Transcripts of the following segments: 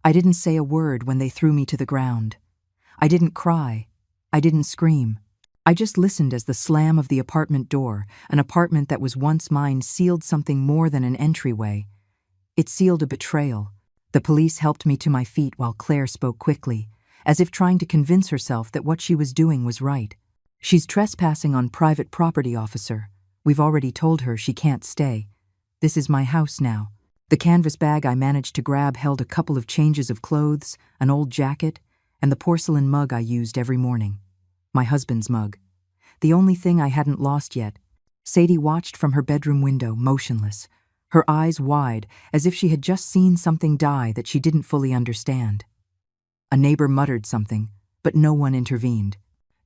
I didn't say a word when they threw me to the ground. I didn't cry. I didn't scream. I just listened as the slam of the apartment door, an apartment that was once mine, sealed something more than an entryway. It sealed a betrayal. The police helped me to my feet while Claire spoke quickly, as if trying to convince herself that what she was doing was right. She's trespassing on private property, officer. We've already told her she can't stay. This is my house now. The canvas bag I managed to grab held a couple of changes of clothes, an old jacket, and the porcelain mug I used every morning. My husband's mug. The only thing I hadn't lost yet. Sadie watched from her bedroom window, motionless, her eyes wide, as if she had just seen something die that she didn't fully understand. A neighbor muttered something, but no one intervened.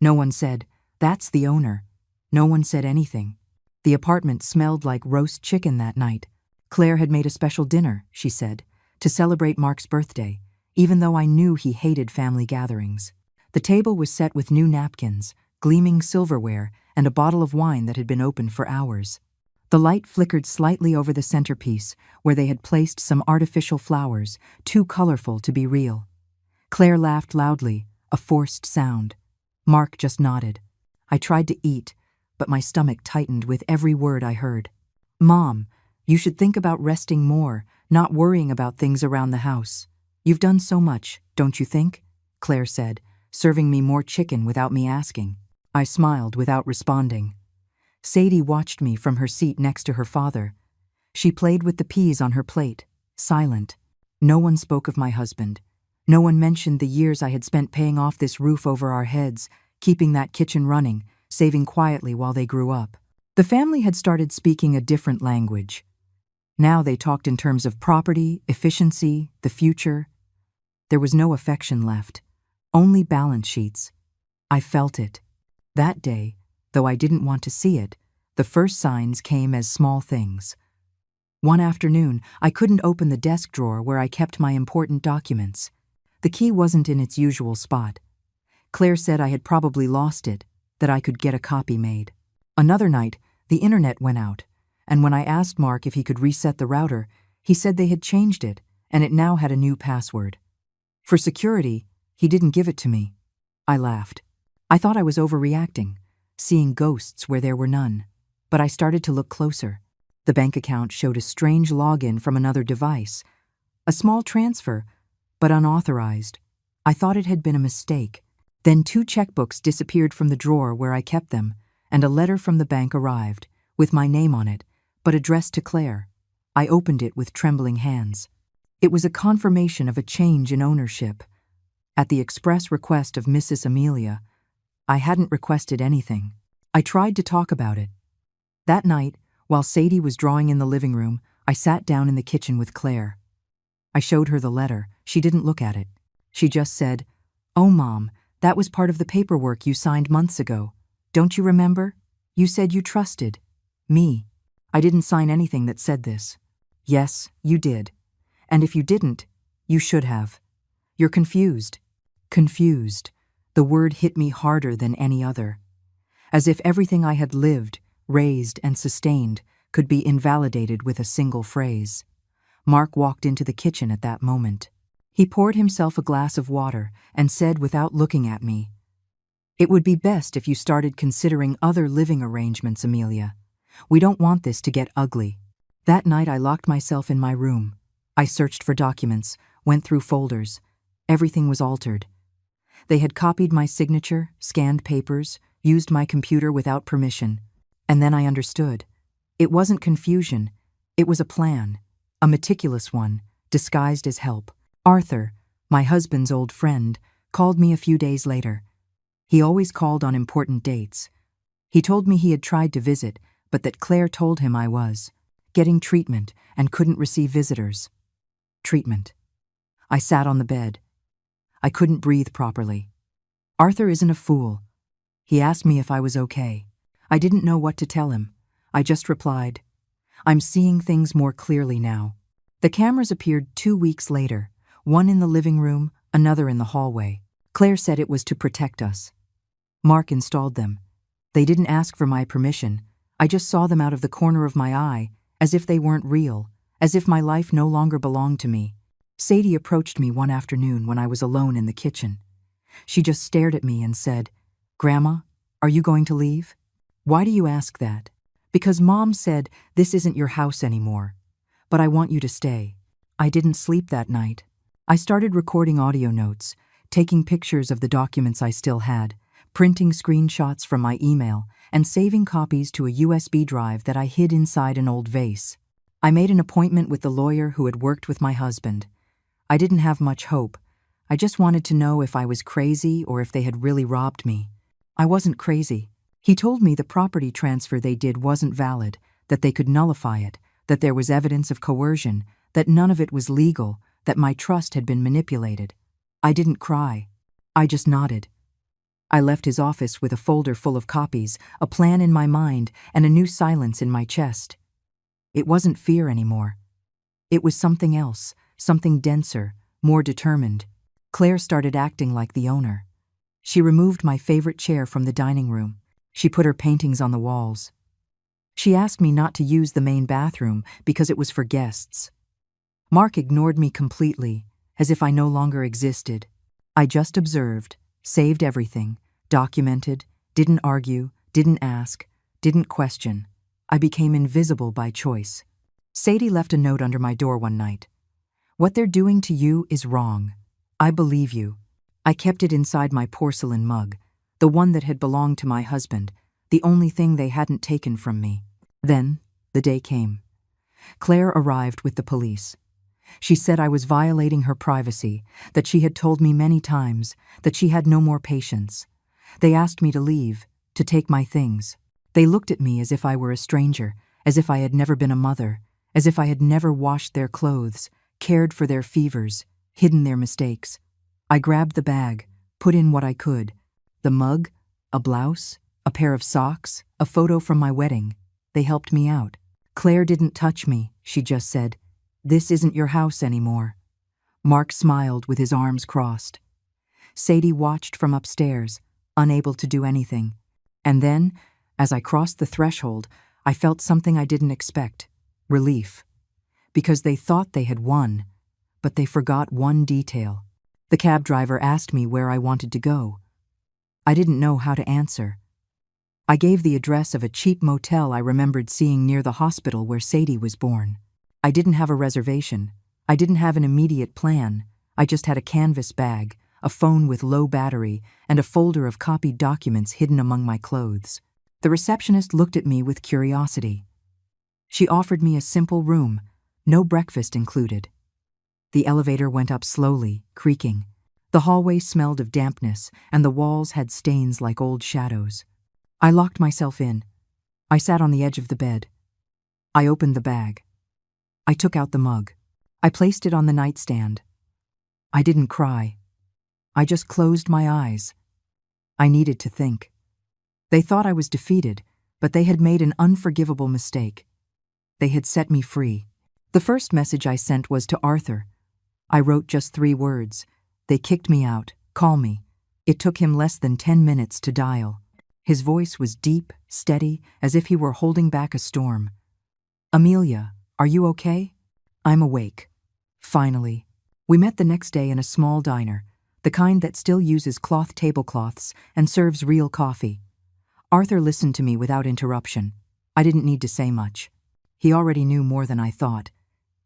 No one said, "That's the owner." No one said anything. The apartment smelled like roast chicken that night. Claire had made a special dinner, she said, to celebrate Mark's birthday, even though I knew he hated family gatherings. The table was set with new napkins, gleaming silverware, and a bottle of wine that had been open for hours. The light flickered slightly over the centerpiece, where they had placed some artificial flowers, too colorful to be real. Claire laughed loudly, a forced sound. Mark just nodded. I tried to eat, but my stomach tightened with every word I heard. "Mom, you should think about resting more, not worrying about things around the house. You've done so much, don't you think?" Claire said, serving me more chicken without me asking. I smiled without responding. Sadie watched me from her seat next to her father. She played with the peas on her plate, silent. No one spoke of my husband. No one mentioned the years I had spent paying off this roof over our heads, keeping that kitchen running, saving quietly while they grew up. The family had started speaking a different language. Now they talked in terms of property, efficiency, the future. There was no affection left, only balance sheets. I felt it. That day, though I didn't want to see it, the first signs came as small things. One afternoon, I couldn't open the desk drawer where I kept my important documents. The key wasn't in its usual spot. Claire said I had probably lost it, that I could get a copy made. Another night, the internet went out, and when I asked Mark if he could reset the router, he said they had changed it, and it now had a new password. For security, he didn't give it to me. I laughed. I thought I was overreacting, seeing ghosts where there were none. But I started to look closer. The bank account showed a strange login from another device. A small transfer, but unauthorized. I thought it had been a mistake. Then 2 checkbooks disappeared from the drawer where I kept them, and a letter from the bank arrived, with my name on it, but addressed to Claire. I opened it with trembling hands. It was a confirmation of a change in ownership. At the express request of Mrs. Amelia, I hadn't requested anything. I tried to talk about it. That night, while Sadie was drawing in the living room, I sat down in the kitchen with Claire. I showed her the letter. She didn't look at it. She just said, "Oh, Mom, that was part of the paperwork you signed months ago. Don't you remember? You said you trusted me." I didn't sign anything that said this. "Yes, you did. And if you didn't, you should have. You're confused." Confused. The word hit me harder than any other. As if everything I had lived, raised, and sustained could be invalidated with a single phrase. Mark walked into the kitchen at that moment. He poured himself a glass of water and said without looking at me, "It would be best if you started considering other living arrangements, Amelia. We don't want this to get ugly." That night I locked myself in my room. I searched for documents, went through folders. Everything was altered. They had copied my signature, scanned papers, used my computer without permission. And then I understood. It wasn't confusion. It was a plan, a meticulous one, disguised as help. Arthur, my husband's old friend, called me a few days later. He always called on important dates. He told me he had tried to visit, but that Claire told him I was getting treatment and couldn't receive visitors. Treatment. I sat on the bed. I couldn't breathe properly. Arthur isn't a fool. He asked me if I was okay. I didn't know what to tell him. I just replied, "I'm seeing things more clearly now." The cameras appeared 2 weeks later, one in the living room, another in the hallway. Claire said it was to protect us. Mark installed them. They didn't ask for my permission. I just saw them out of the corner of my eye, as if they weren't real, as if my life no longer belonged to me. Sadie approached me one afternoon when I was alone in the kitchen. She just stared at me and said, "Grandma, are you going to leave?" "Why do you ask that?" "Because Mom said this isn't your house anymore. But I want you to stay." I didn't sleep that night. I started recording audio notes, taking pictures of the documents I still had, printing screenshots from my email, and saving copies to a USB drive that I hid inside an old vase. I made an appointment with the lawyer who had worked with my husband. I didn't have much hope. I just wanted to know if I was crazy or if they had really robbed me. I wasn't crazy. He told me the property transfer they did wasn't valid, that they could nullify it, that there was evidence of coercion, that none of it was legal, that my trust had been manipulated. I didn't cry. I just nodded. I left his office with a folder full of copies, a plan in my mind, and a new silence in my chest. It wasn't fear anymore. It was something else, something denser, more determined. Claire started acting like the owner. She removed my favorite chair from the dining room. She put her paintings on the walls. She asked me not to use the main bathroom because it was for guests. Mark ignored me completely, as if I no longer existed. I just observed, saved everything, documented, didn't argue, didn't ask, didn't question. I became invisible by choice. Sadie left a note under my door one night. "What they're doing to you is wrong. I believe you." I kept it inside my porcelain mug, the one that had belonged to my husband, the only thing they hadn't taken from me. Then, the day came. Claire arrived with the police. She said I was violating her privacy, that she had told me many times, that she had no more patience. They asked me to leave, to take my things. They looked at me as if I were a stranger, as if I had never been a mother, as if I had never washed their clothes, cared for their fevers, hidden their mistakes. I grabbed the bag, put in what I could. The mug, a blouse, a pair of socks, a photo from my wedding. They helped me out. Claire didn't touch me, she just said, "This isn't your house anymore." Mark smiled with his arms crossed. Sadie watched from upstairs, unable to do anything. And then, as I crossed the threshold, I felt something I didn't expect: relief. Because they thought they had won, but they forgot one detail. The cab driver asked me where I wanted to go. I didn't know how to answer. I gave the address of a cheap motel I remembered seeing near the hospital where Sadie was born. I didn't have a reservation. I didn't have an immediate plan. I just had a canvas bag, a phone with low battery, and a folder of copied documents hidden among my clothes. The receptionist looked at me with curiosity. She offered me a simple room, no breakfast included. The elevator went up slowly, creaking. The hallway smelled of dampness, and the walls had stains like old shadows. I locked myself in. I sat on the edge of the bed. I opened the bag. I took out the mug. I placed it on the nightstand. I didn't cry. I just closed my eyes. I needed to think. They thought I was defeated, but they had made an unforgivable mistake. They had set me free. The first message I sent was to Arthur. I wrote just 3 words. "They kicked me out. Call me." It took him less than 10 minutes to dial. His voice was deep, steady, as if he were holding back a storm. "Amelia, are you okay?" "I'm awake." Finally. We met the next day in a small diner, the kind that still uses cloth tablecloths and serves real coffee. Arthur listened to me without interruption. I didn't need to say much. He already knew more than I thought.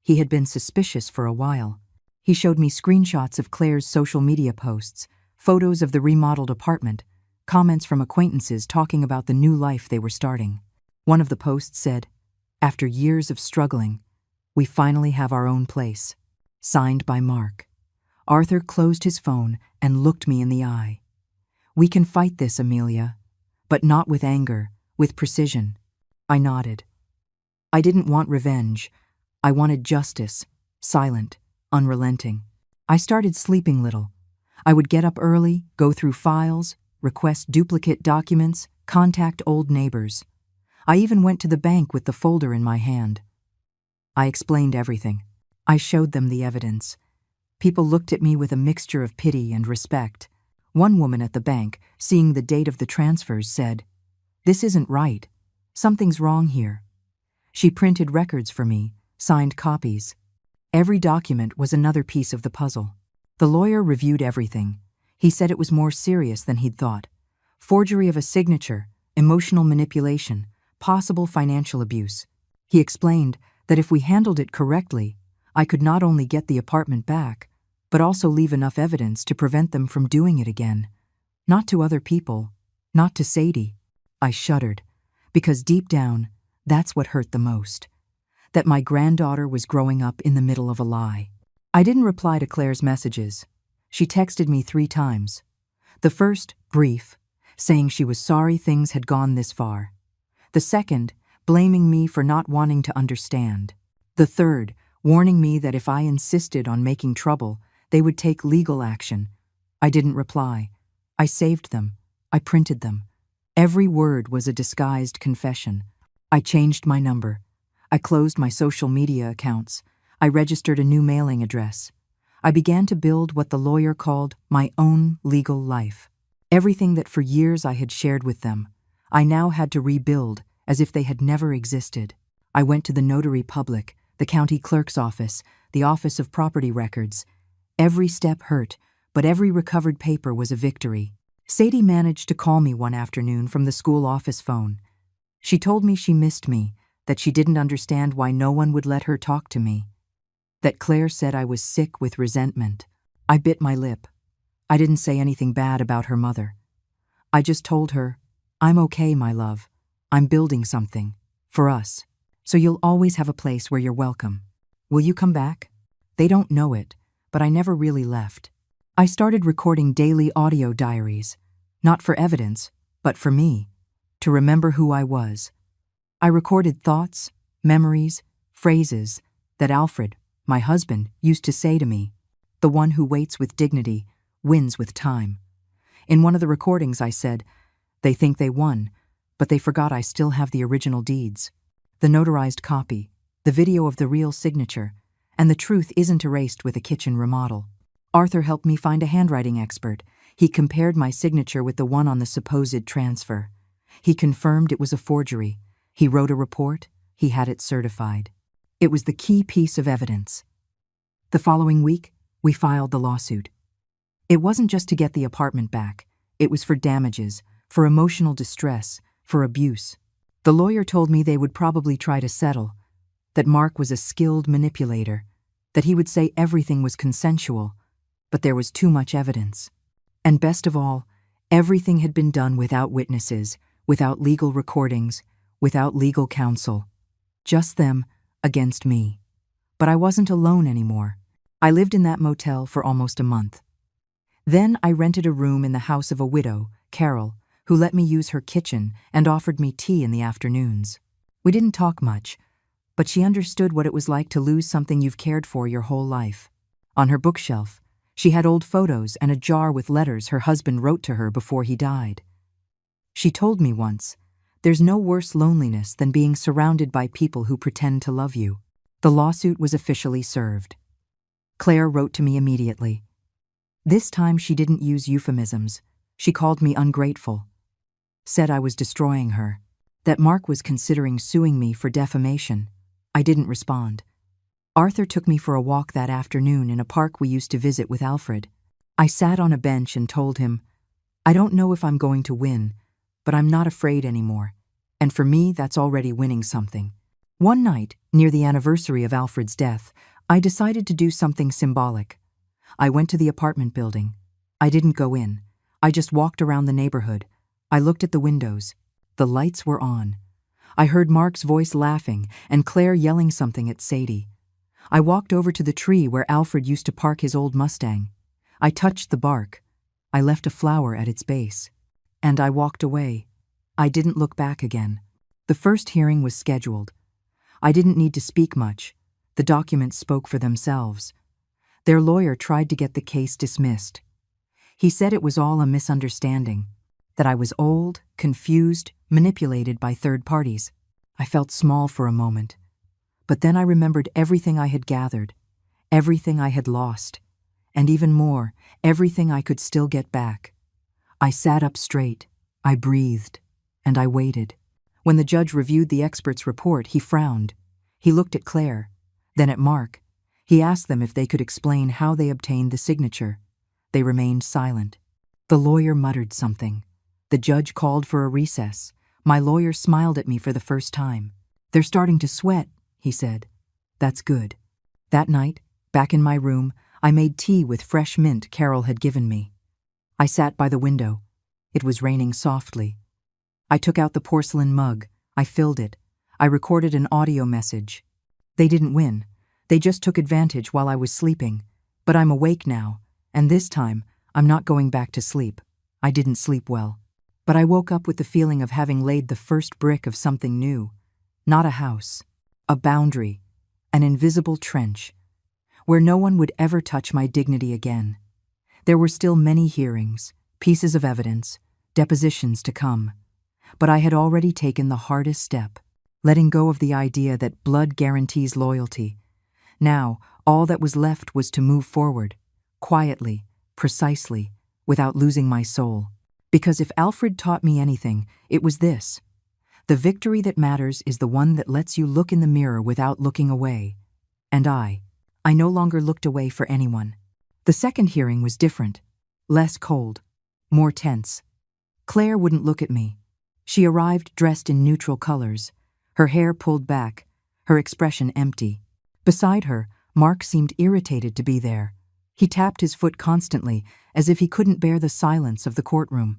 He had been suspicious for a while. He showed me screenshots of Claire's social media posts, photos of the remodeled apartment, comments from acquaintances talking about the new life they were starting. One of the posts said, "After years of struggling, we finally have our own place." Signed by Mark. Arthur closed his phone and looked me in the eye. "We can fight this, Amelia, but not with anger, with precision." I nodded. I didn't want revenge. I wanted justice, silent, unrelenting. I started sleeping little. I would get up early, go through files, request duplicate documents, contact old neighbors. I even went to the bank with the folder in my hand. I explained everything. I showed them the evidence. People looked at me with a mixture of pity and respect. One woman at the bank, seeing the date of the transfers, said, "This isn't right. Something's wrong here." She printed records for me, signed copies. Every document was another piece of the puzzle. The lawyer reviewed everything. He said it was more serious than he'd thought. Forgery of a signature, emotional manipulation, possible financial abuse. He explained that if we handled it correctly, I could not only get the apartment back, but also leave enough evidence to prevent them from doing it again. Not to other people, not to Sadie. I shuddered, because deep down, that's what hurt the most. That my granddaughter was growing up in the middle of a lie. I didn't reply to Claire's messages. She texted me 3 times. The first, brief, saying she was sorry things had gone this far. The second, blaming me for not wanting to understand. The third, warning me that if I insisted on making trouble, they would take legal action. I didn't reply. I saved them. I printed them. Every word was a disguised confession. I changed my number. I closed my social media accounts. I registered a new mailing address. I began to build what the lawyer called my own legal life. Everything that for years I had shared with them, I now had to rebuild as if they had never existed. I went to the notary public, the county clerk's office, the office of property records. Every step hurt, but every recovered paper was a victory. Sadie managed to call me one afternoon from the school office phone. She told me she missed me, that she didn't understand why no one would let her talk to me. That Claire said I was sick with resentment. I bit my lip. I didn't say anything bad about her mother. I just told her, "I'm okay, my love. I'm building something. For us. So you'll always have a place where you're welcome. Will you come back?" They don't know it, but I never really left. I started recording daily audio diaries, not for evidence, but for me, to remember who I was. I recorded thoughts, memories, phrases that Alfred, my husband, used to say to me. The one who waits with dignity wins with time. In one of the recordings I said, "They think they won, but they forgot I still have the original deeds. The notarized copy, the video of the real signature, and the truth isn't erased with a kitchen remodel." Arthur helped me find a handwriting expert. He compared my signature with the one on the supposed transfer. He confirmed it was a forgery. He wrote a report. He had it certified. It was the key piece of evidence. The following week, we filed the lawsuit. It wasn't just to get the apartment back. It was for damages, for emotional distress, for abuse. The lawyer told me they would probably try to settle, that Mark was a skilled manipulator, that he would say everything was consensual, but there was too much evidence. And best of all, everything had been done without witnesses, without legal recordings, without legal counsel. Just them against me. But I wasn't alone anymore. I lived in that motel for almost a month. Then I rented a room in the house of a widow, Carol, who let me use her kitchen and offered me tea in the afternoons. We didn't talk much, but she understood what it was like to lose something you've cared for your whole life. On her bookshelf, she had old photos and a jar with letters her husband wrote to her before he died. She told me once, "There's no worse loneliness than being surrounded by people who pretend to love you." The lawsuit was officially served. Claire wrote to me immediately. This time she didn't use euphemisms. She called me ungrateful. Said I was destroying her. That Mark was considering suing me for defamation. I didn't respond. Arthur took me for a walk that afternoon in a park we used to visit with Alfred. I sat on a bench and told him, "I don't know if I'm going to win, but I'm not afraid anymore. And for me, that's already winning something." One night, near the anniversary of Alfred's death, I decided to do something symbolic. I went to the apartment building. I didn't go in. I just walked around the neighborhood. I looked at the windows. The lights were on. I heard Mark's voice laughing and Claire yelling something at Sadie. I walked over to the tree where Alfred used to park his old Mustang. I touched the bark. I left a flower at its base. And I walked away. I didn't look back again. The first hearing was scheduled. I didn't need to speak much. The documents spoke for themselves. Their lawyer tried to get the case dismissed. He said it was all a misunderstanding, that I was old, confused, manipulated by third parties. I felt small for a moment. But then I remembered everything I had gathered, everything I had lost, and even more, everything I could still get back. I sat up straight, I breathed, and I waited. When the judge reviewed the expert's report, he frowned. He looked at Claire, then at Mark. He asked them if they could explain how they obtained the signature. They remained silent. The lawyer muttered something. The judge called for a recess. My lawyer smiled at me for the first time. "They're starting to sweat," he said. "That's good." That night, back in my room, I made tea with fresh mint Carol had given me. I sat by the window. It was raining softly. I took out the porcelain mug. I filled it. I recorded an audio message. They didn't win. They just took advantage while I was sleeping. But I'm awake now, and this time, I'm not going back to sleep. I didn't sleep well. But I woke up with the feeling of having laid the first brick of something new. Not a house. A boundary. An invisible trench. Where no one would ever touch my dignity again. There were still many hearings, pieces of evidence, depositions to come. But I had already taken the hardest step, letting go of the idea that blood guarantees loyalty. Now, all that was left was to move forward, quietly, precisely, without losing my soul. Because if Alfred taught me anything, it was this. The victory that matters is the one that lets you look in the mirror without looking away. And I no longer looked away for anyone. The second hearing was different, less cold, more tense. Claire wouldn't look at me. She arrived dressed in neutral colors, her hair pulled back, her expression empty. Beside her, Mark seemed irritated to be there. He tapped his foot constantly, as if he couldn't bear the silence of the courtroom.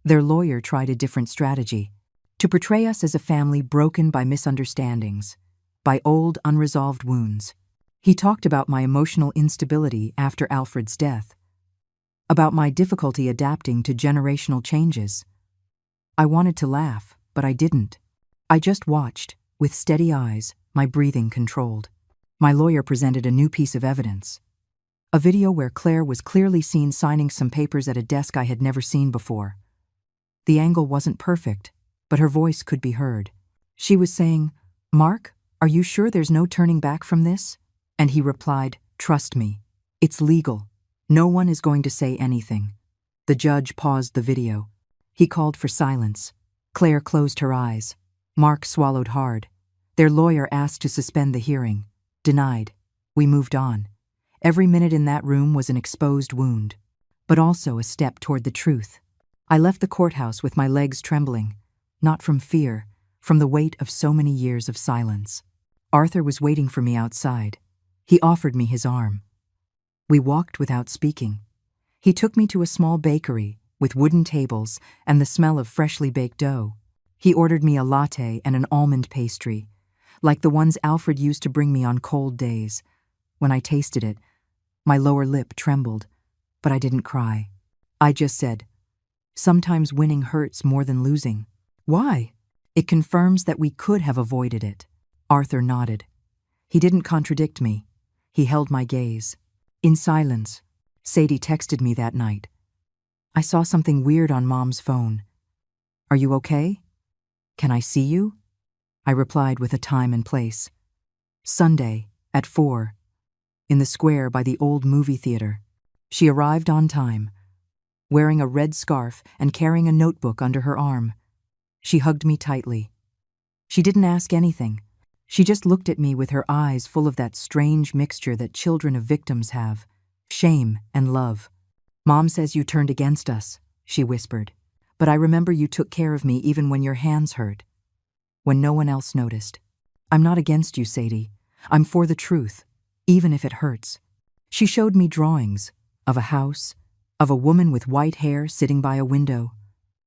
Their lawyer tried a different strategy, to portray us as a family broken by misunderstandings, by old unresolved wounds. He talked about my emotional instability after Alfred's death, about my difficulty adapting to generational changes. I wanted to laugh, but I didn't. I just watched, with steady eyes, my breathing controlled. My lawyer presented a new piece of evidence. A video where Claire was clearly seen signing some papers at a desk I had never seen before. The angle wasn't perfect, but her voice could be heard. She was saying, "Mark, are you sure there's no turning back from this?" And he replied, "Trust me. It's legal. No one is going to say anything." The judge paused the video. He called for silence. Claire closed her eyes. Mark swallowed hard. Their lawyer asked to suspend the hearing. Denied. We moved on. Every minute in that room was an exposed wound, but also a step toward the truth. I left the courthouse with my legs trembling, not from fear, from the weight of so many years of silence. Arthur was waiting for me outside. He offered me his arm. We walked without speaking. He took me to a small bakery with wooden tables and the smell of freshly baked dough. He ordered me a latte and an almond pastry, like the ones Alfred used to bring me on cold days. When I tasted it, my lower lip trembled, but I didn't cry. I just said, "Sometimes winning hurts more than losing." "Why?" "It confirms that we could have avoided it." Arthur nodded. He didn't contradict me. He held my gaze. In silence, Sadie texted me that night. "I saw something weird on Mom's phone. Are you okay? Can I see you?" I replied with a time and place. Sunday, at 4, in the square by the old movie theater. She arrived on time, wearing a red scarf and carrying a notebook under her arm. She hugged me tightly. She didn't ask anything. She just looked at me with her eyes full of that strange mixture that children of victims have, shame and love. "Mom says you turned against us," she whispered. "But I remember you took care of me even when your hands hurt, when no one else noticed. I'm not against you, Sadie. I'm for the truth, even if it hurts." She showed me drawings of a house, of a woman with white hair sitting by a window,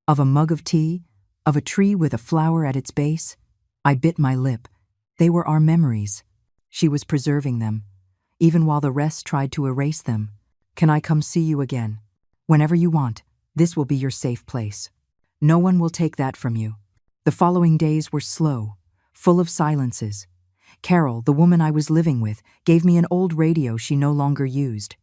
of a mug of tea, of a tree with a flower at its base. I bit my lip. They were our memories. She was preserving them, even while the rest tried to erase them. "Can I come see you again?" "Whenever you want. This will be your safe place. No one will take that from you." The following days were slow, full of silences. Carol, the woman I was living with, gave me an old radio she no longer used.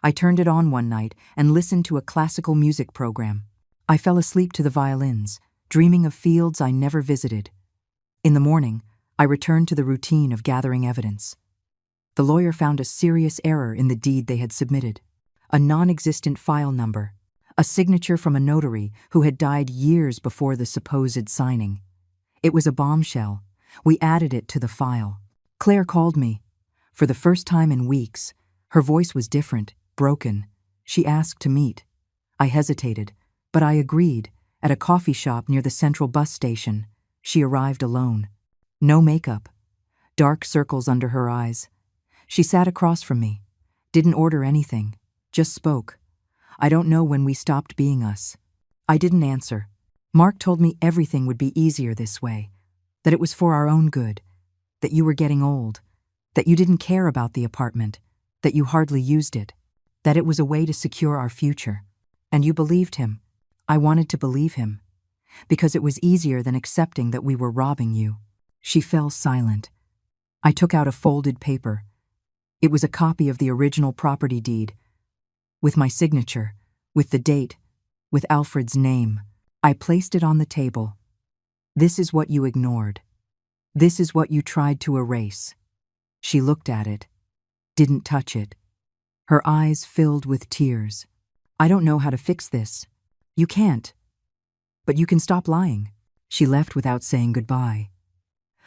I turned it on one night and listened to a classical music program. I fell asleep to the violins, dreaming of fields I never visited. In the morning, I returned to the routine of gathering evidence. The lawyer found a serious error in the deed they had submitted. A non-existent file number. A signature from a notary who had died years before the supposed signing. It was a bombshell. We added it to the file. Claire called me. For the first time in weeks, her voice was different, broken. She asked to meet. I hesitated, but I agreed, at a coffee shop near the central bus station. She arrived alone. No makeup. Dark circles under her eyes. She sat across from me. Didn't order anything. Just spoke. I don't know when we stopped being us. I didn't answer. Mark told me everything would be easier this way. That it was for our own good. That you were getting old. That you didn't care about the apartment. That you hardly used it. That it was a way to secure our future. And you believed him. I wanted to believe him. Because it was easier than accepting that we were robbing you. She fell silent. I took out a folded paper. It was a copy of the original property deed. With my signature, with the date, with Alfred's name. I placed it on the table. This is what you ignored. This is what you tried to erase. She looked at it. Didn't touch it. Her eyes filled with tears. I don't know how to fix this. You can't. But you can stop lying. She left without saying goodbye.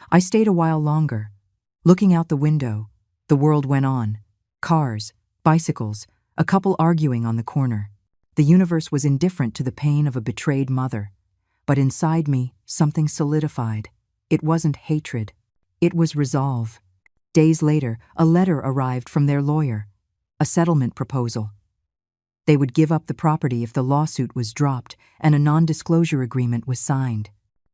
I stayed a while longer. Looking out the window, the world went on. Cars, bicycles, a couple arguing on the corner. The universe was indifferent to the pain of a betrayed mother. But inside me, something solidified. It wasn't hatred. It was resolve. Days later, a letter arrived from their lawyer. A settlement proposal. They would give up the property if the lawsuit was dropped and a non-disclosure agreement was signed.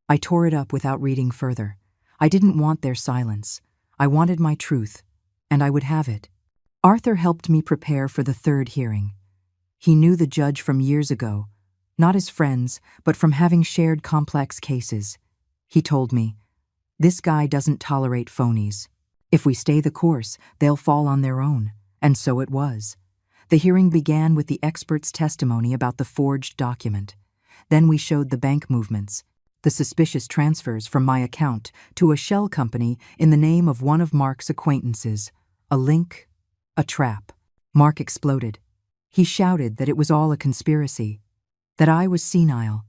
I tore it up without reading further. I didn't want their silence. I wanted my truth, and I would have it. Arthur helped me prepare for the third hearing. He knew the judge from years ago, not as friends, but from having shared complex cases. He told me, "This guy doesn't tolerate phonies. If we stay the course, they'll fall on their own." And so it was. The hearing began with the expert's testimony about the forged document. Then we showed the bank movements, the suspicious transfers from my account to a shell company in the name of one of Mark's acquaintances. A link, a trap. Mark exploded. He shouted that it was all a conspiracy, that I was senile,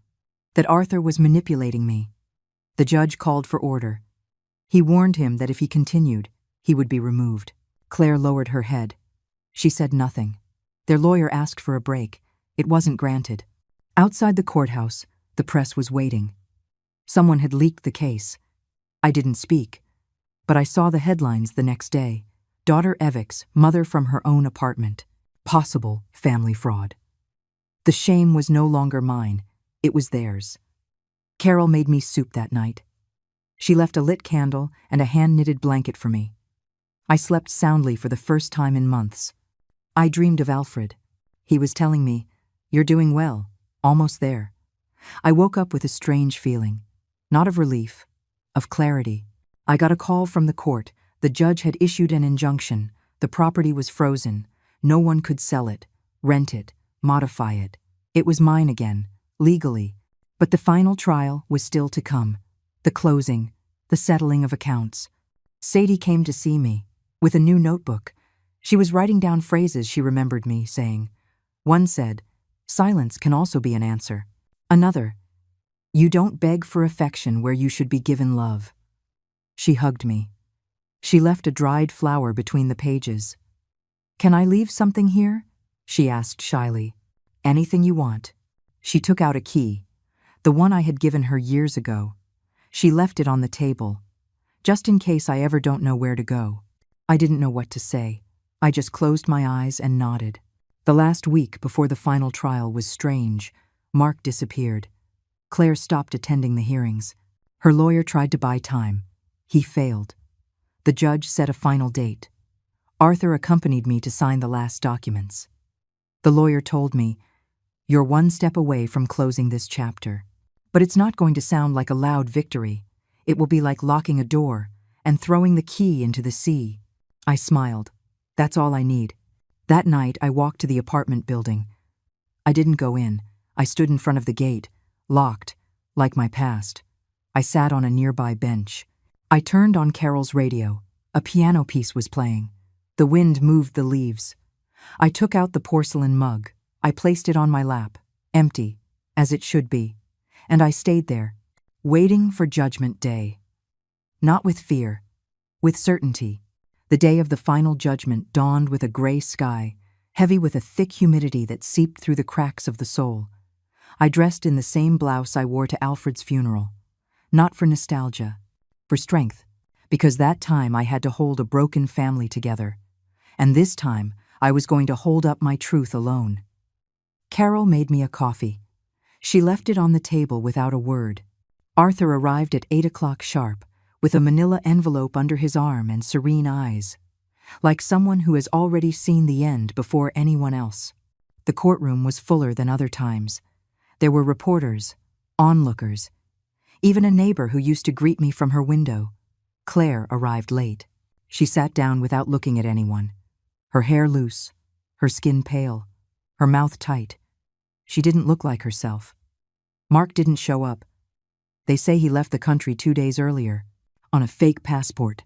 that Arthur was manipulating me. The judge called for order. He warned him that if he continued, he would be removed. Claire lowered her head. She said nothing. Their lawyer asked for a break. It wasn't granted. Outside the courthouse, the press was waiting. Someone had leaked the case. I didn't speak, but I saw the headlines the next day. Daughter evicts mother from her own apartment. Possible family fraud. The shame was no longer mine. It was theirs. Carol made me soup that night. She left a lit candle and a hand-knitted blanket for me. I slept soundly for the first time in months. I dreamed of Alfred. He was telling me, "You're doing well, almost there." I woke up with a strange feeling, not of relief, of clarity. I got a call from the court. The judge had issued an injunction. The property was frozen. No one could sell it, rent it, modify it. It was mine again, legally. But the final trial was still to come. The closing, the settling of accounts. Sadie came to see me, with a new notebook. She was writing down phrases she remembered me saying. One said, "Silence can also be an answer." Another, "You don't beg for affection where you should be given love." She hugged me. She left a dried flower between the pages. "Can I leave something here?" she asked shyly. "Anything you want." She took out a key, the one I had given her years ago. She left it on the table, just in case I ever don't know where to go. I didn't know what to say. I just closed my eyes and nodded. The last week before the final trial was strange. Mark disappeared. Claire stopped attending the hearings. Her lawyer tried to buy time. He failed. The judge set a final date. Arthur accompanied me to sign the last documents. The lawyer told me, "You're one step away from closing this chapter. But it's not going to sound like a loud victory. It will be like locking a door and throwing the key into the sea." I smiled. That's all I need. That night, I walked to the apartment building. I didn't go in. I stood in front of the gate, locked, like my past. I sat on a nearby bench. I turned on Carol's radio. A piano piece was playing. The wind moved the leaves. I took out the porcelain mug. I placed it on my lap, empty, as it should be. And I stayed there, waiting for Judgment Day. Not with fear, with certainty. The day of the final judgment dawned with a gray sky, heavy with a thick humidity that seeped through the cracks of the soul. I dressed in the same blouse I wore to Alfred's funeral. Not for nostalgia, for strength, because that time I had to hold a broken family together. And this time, I was going to hold up my truth alone. Carol made me a coffee. She left it on the table without a word. Arthur arrived at 8 o'clock sharp, with a manila envelope under his arm and serene eyes, like someone who has already seen the end before anyone else. The courtroom was fuller than other times. There were reporters, onlookers, even a neighbor who used to greet me from her window. Claire arrived late. She sat down without looking at anyone. Her hair loose, her skin pale, her mouth tight. She didn't look like herself. Mark didn't show up. They say he left the country 2 days earlier, on a fake passport.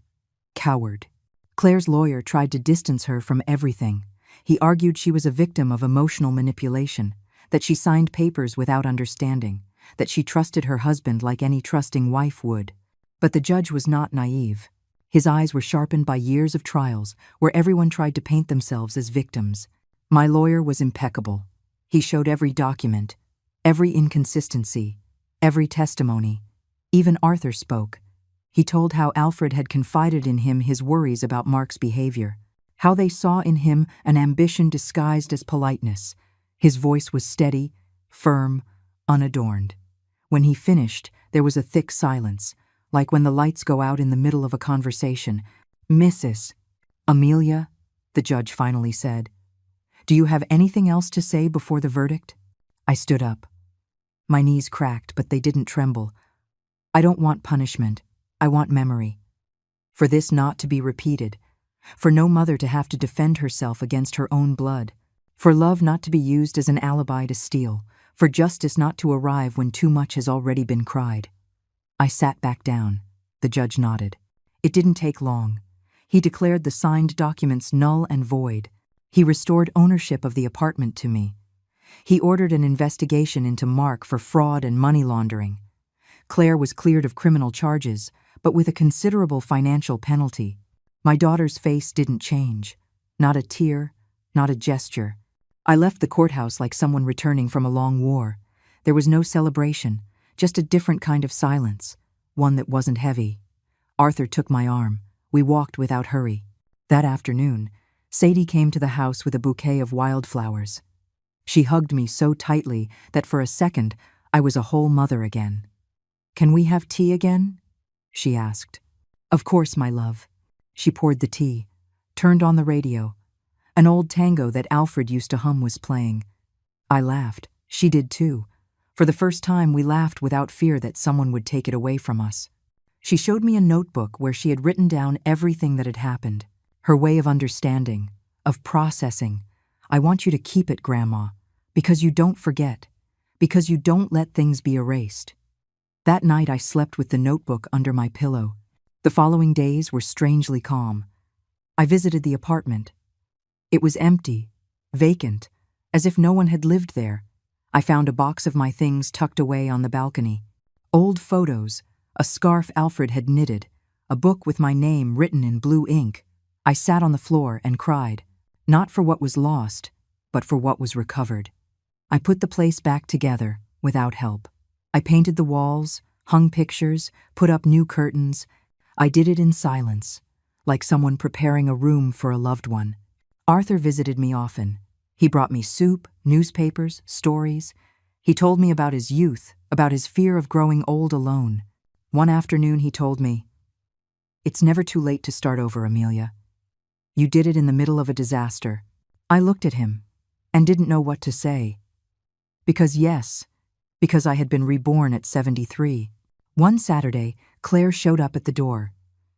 Coward. Claire's lawyer tried to distance her from everything. He argued she was a victim of emotional manipulation, that she signed papers without understanding, that she trusted her husband like any trusting wife would. But the judge was not naive. His eyes were sharpened by years of trials where everyone tried to paint themselves as victims. My lawyer was impeccable. He showed every document, every inconsistency, every testimony. Even Arthur spoke. He told how Alfred had confided in him his worries about Mark's behavior, how they saw in him an ambition disguised as politeness. His voice was steady, firm, unadorned. When he finished, there was a thick silence, like when the lights go out in the middle of a conversation. "Mrs. Amelia," the judge finally said, "do you have anything else to say before the verdict?" I stood up. My knees cracked, but they didn't tremble. "I don't want punishment. I want memory. For this not to be repeated. For no mother to have to defend herself against her own blood. For love not to be used as an alibi to steal. For justice not to arrive when too much has already been cried." I sat back down. The judge nodded. It didn't take long. He declared the signed documents null and void. He restored ownership of the apartment to me. He ordered an investigation into Mark for fraud and money laundering. Claire was cleared of criminal charges, but with a considerable financial penalty. My daughter's face didn't change. Not a tear, not a gesture. I left the courthouse like someone returning from a long war. There was no celebration, just a different kind of silence, one that wasn't heavy. Arthur took my arm. We walked without hurry. That afternoon, Sadie came to the house with a bouquet of wildflowers. She hugged me so tightly that for a second I was a whole mother again. "Can we have tea again?" she asked. "Of course, my love." She poured the tea, turned on the radio. An old tango that Alfred used to hum was playing. I laughed. She did too. For the first time, we laughed without fear that someone would take it away from us. She showed me a notebook where she had written down everything that had happened, her way of understanding, of processing. "I want you to keep it, Grandma, because you don't forget, because you don't let things be erased." That night I slept with the notebook under my pillow. The following days were strangely calm. I visited the apartment. It was empty, vacant, as if no one had lived there. I found a box of my things tucked away on the balcony. Old photos, a scarf Alfred had knitted, a book with my name written in blue ink. I sat on the floor and cried, not for what was lost, but for what was recovered. I put the place back together, without help. I painted the walls, hung pictures, put up new curtains. I did it in silence, like someone preparing a room for a loved one. Arthur visited me often. He brought me soup, newspapers, stories. He told me about his youth, about his fear of growing old alone. One afternoon he told me, "It's never too late to start over, Amelia. You did it in the middle of a disaster." I looked at him and didn't know what to say. Because I had been reborn at 73. One Saturday, Claire showed up at the door.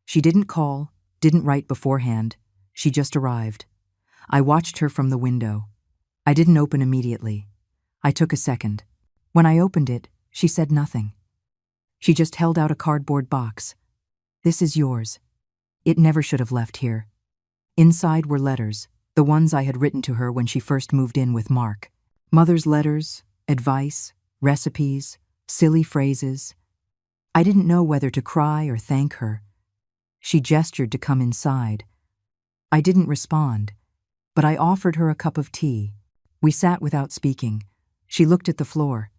She didn't call, didn't write beforehand. She just arrived. I watched her from the window. I didn't open immediately. I took a second. When I opened it, she said nothing. She just held out a cardboard box. "This is yours. It never should have left here." Inside were letters, the ones I had written to her when she first moved in with Mark. Mother's letters, advice, recipes, silly phrases. I didn't know whether to cry or thank her. She gestured to come inside. I didn't respond, but I offered her a cup of tea. We sat without speaking. She looked at the floor.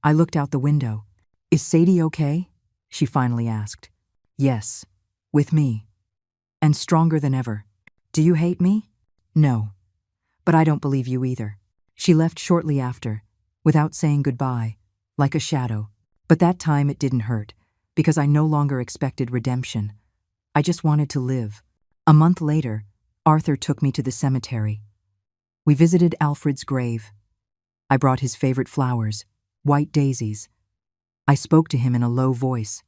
I looked out the window. "Is Sadie okay?" she finally asked. "Yes, with me. And stronger than ever." "Do you hate me?" "No. But I don't believe you either." She left shortly after, without saying goodbye, like a shadow. But that time it didn't hurt, because I no longer expected redemption. I just wanted to live. A month later, Arthur took me to the cemetery. We visited Alfred's grave. I brought his favorite flowers, white daisies. I spoke to him in a low voice.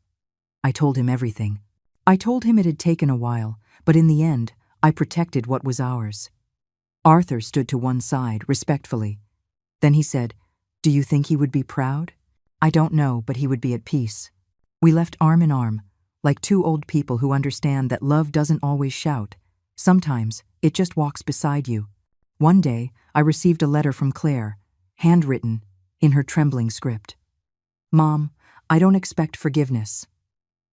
I told him everything. I told him it had taken a while, but in the end, I protected what was ours. Arthur stood to one side, respectfully. Then he said, "Do you think he would be proud?" "I don't know, but he would be at peace." We left arm in arm, like two old people who understand that love doesn't always shout. Sometimes, it just walks beside you. One day, I received a letter from Claire, handwritten, in her trembling script. "Mom, I don't expect forgiveness.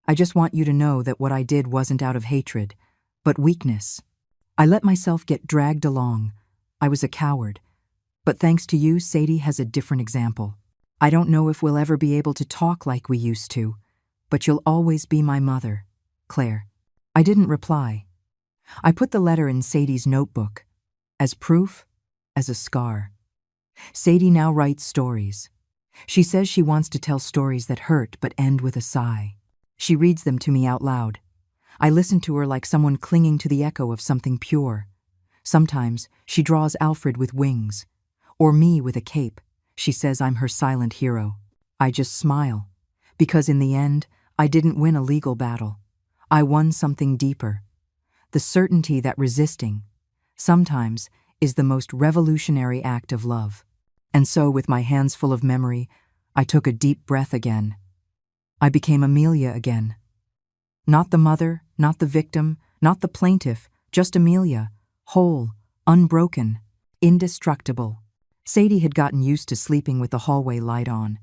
I just want you to know that what I did wasn't out of hatred, but weakness. I let myself get dragged along. I was a coward. But thanks to you, Sadie has a different example. I don't know if we'll ever be able to talk like we used to, but you'll always be my mother, Claire." I didn't reply. I put the letter in Sadie's notebook, as proof, as a scar. Sadie now writes stories. She says she wants to tell stories that hurt but end with a sigh. She reads them to me out loud. I listen to her like someone clinging to the echo of something pure. Sometimes she draws Alfred with wings, or me with a cape. She says I'm her silent hero. I just smile, because in the end, I didn't win a legal battle. I won something deeper. The certainty that resisting, sometimes, is the most revolutionary act of love. And so, with my hands full of memory, I took a deep breath again. I became Amelia again. Not the mother, not the victim, not the plaintiff, just Amelia, whole, unbroken, indestructible. Sadie had gotten used to sleeping with the hallway light on,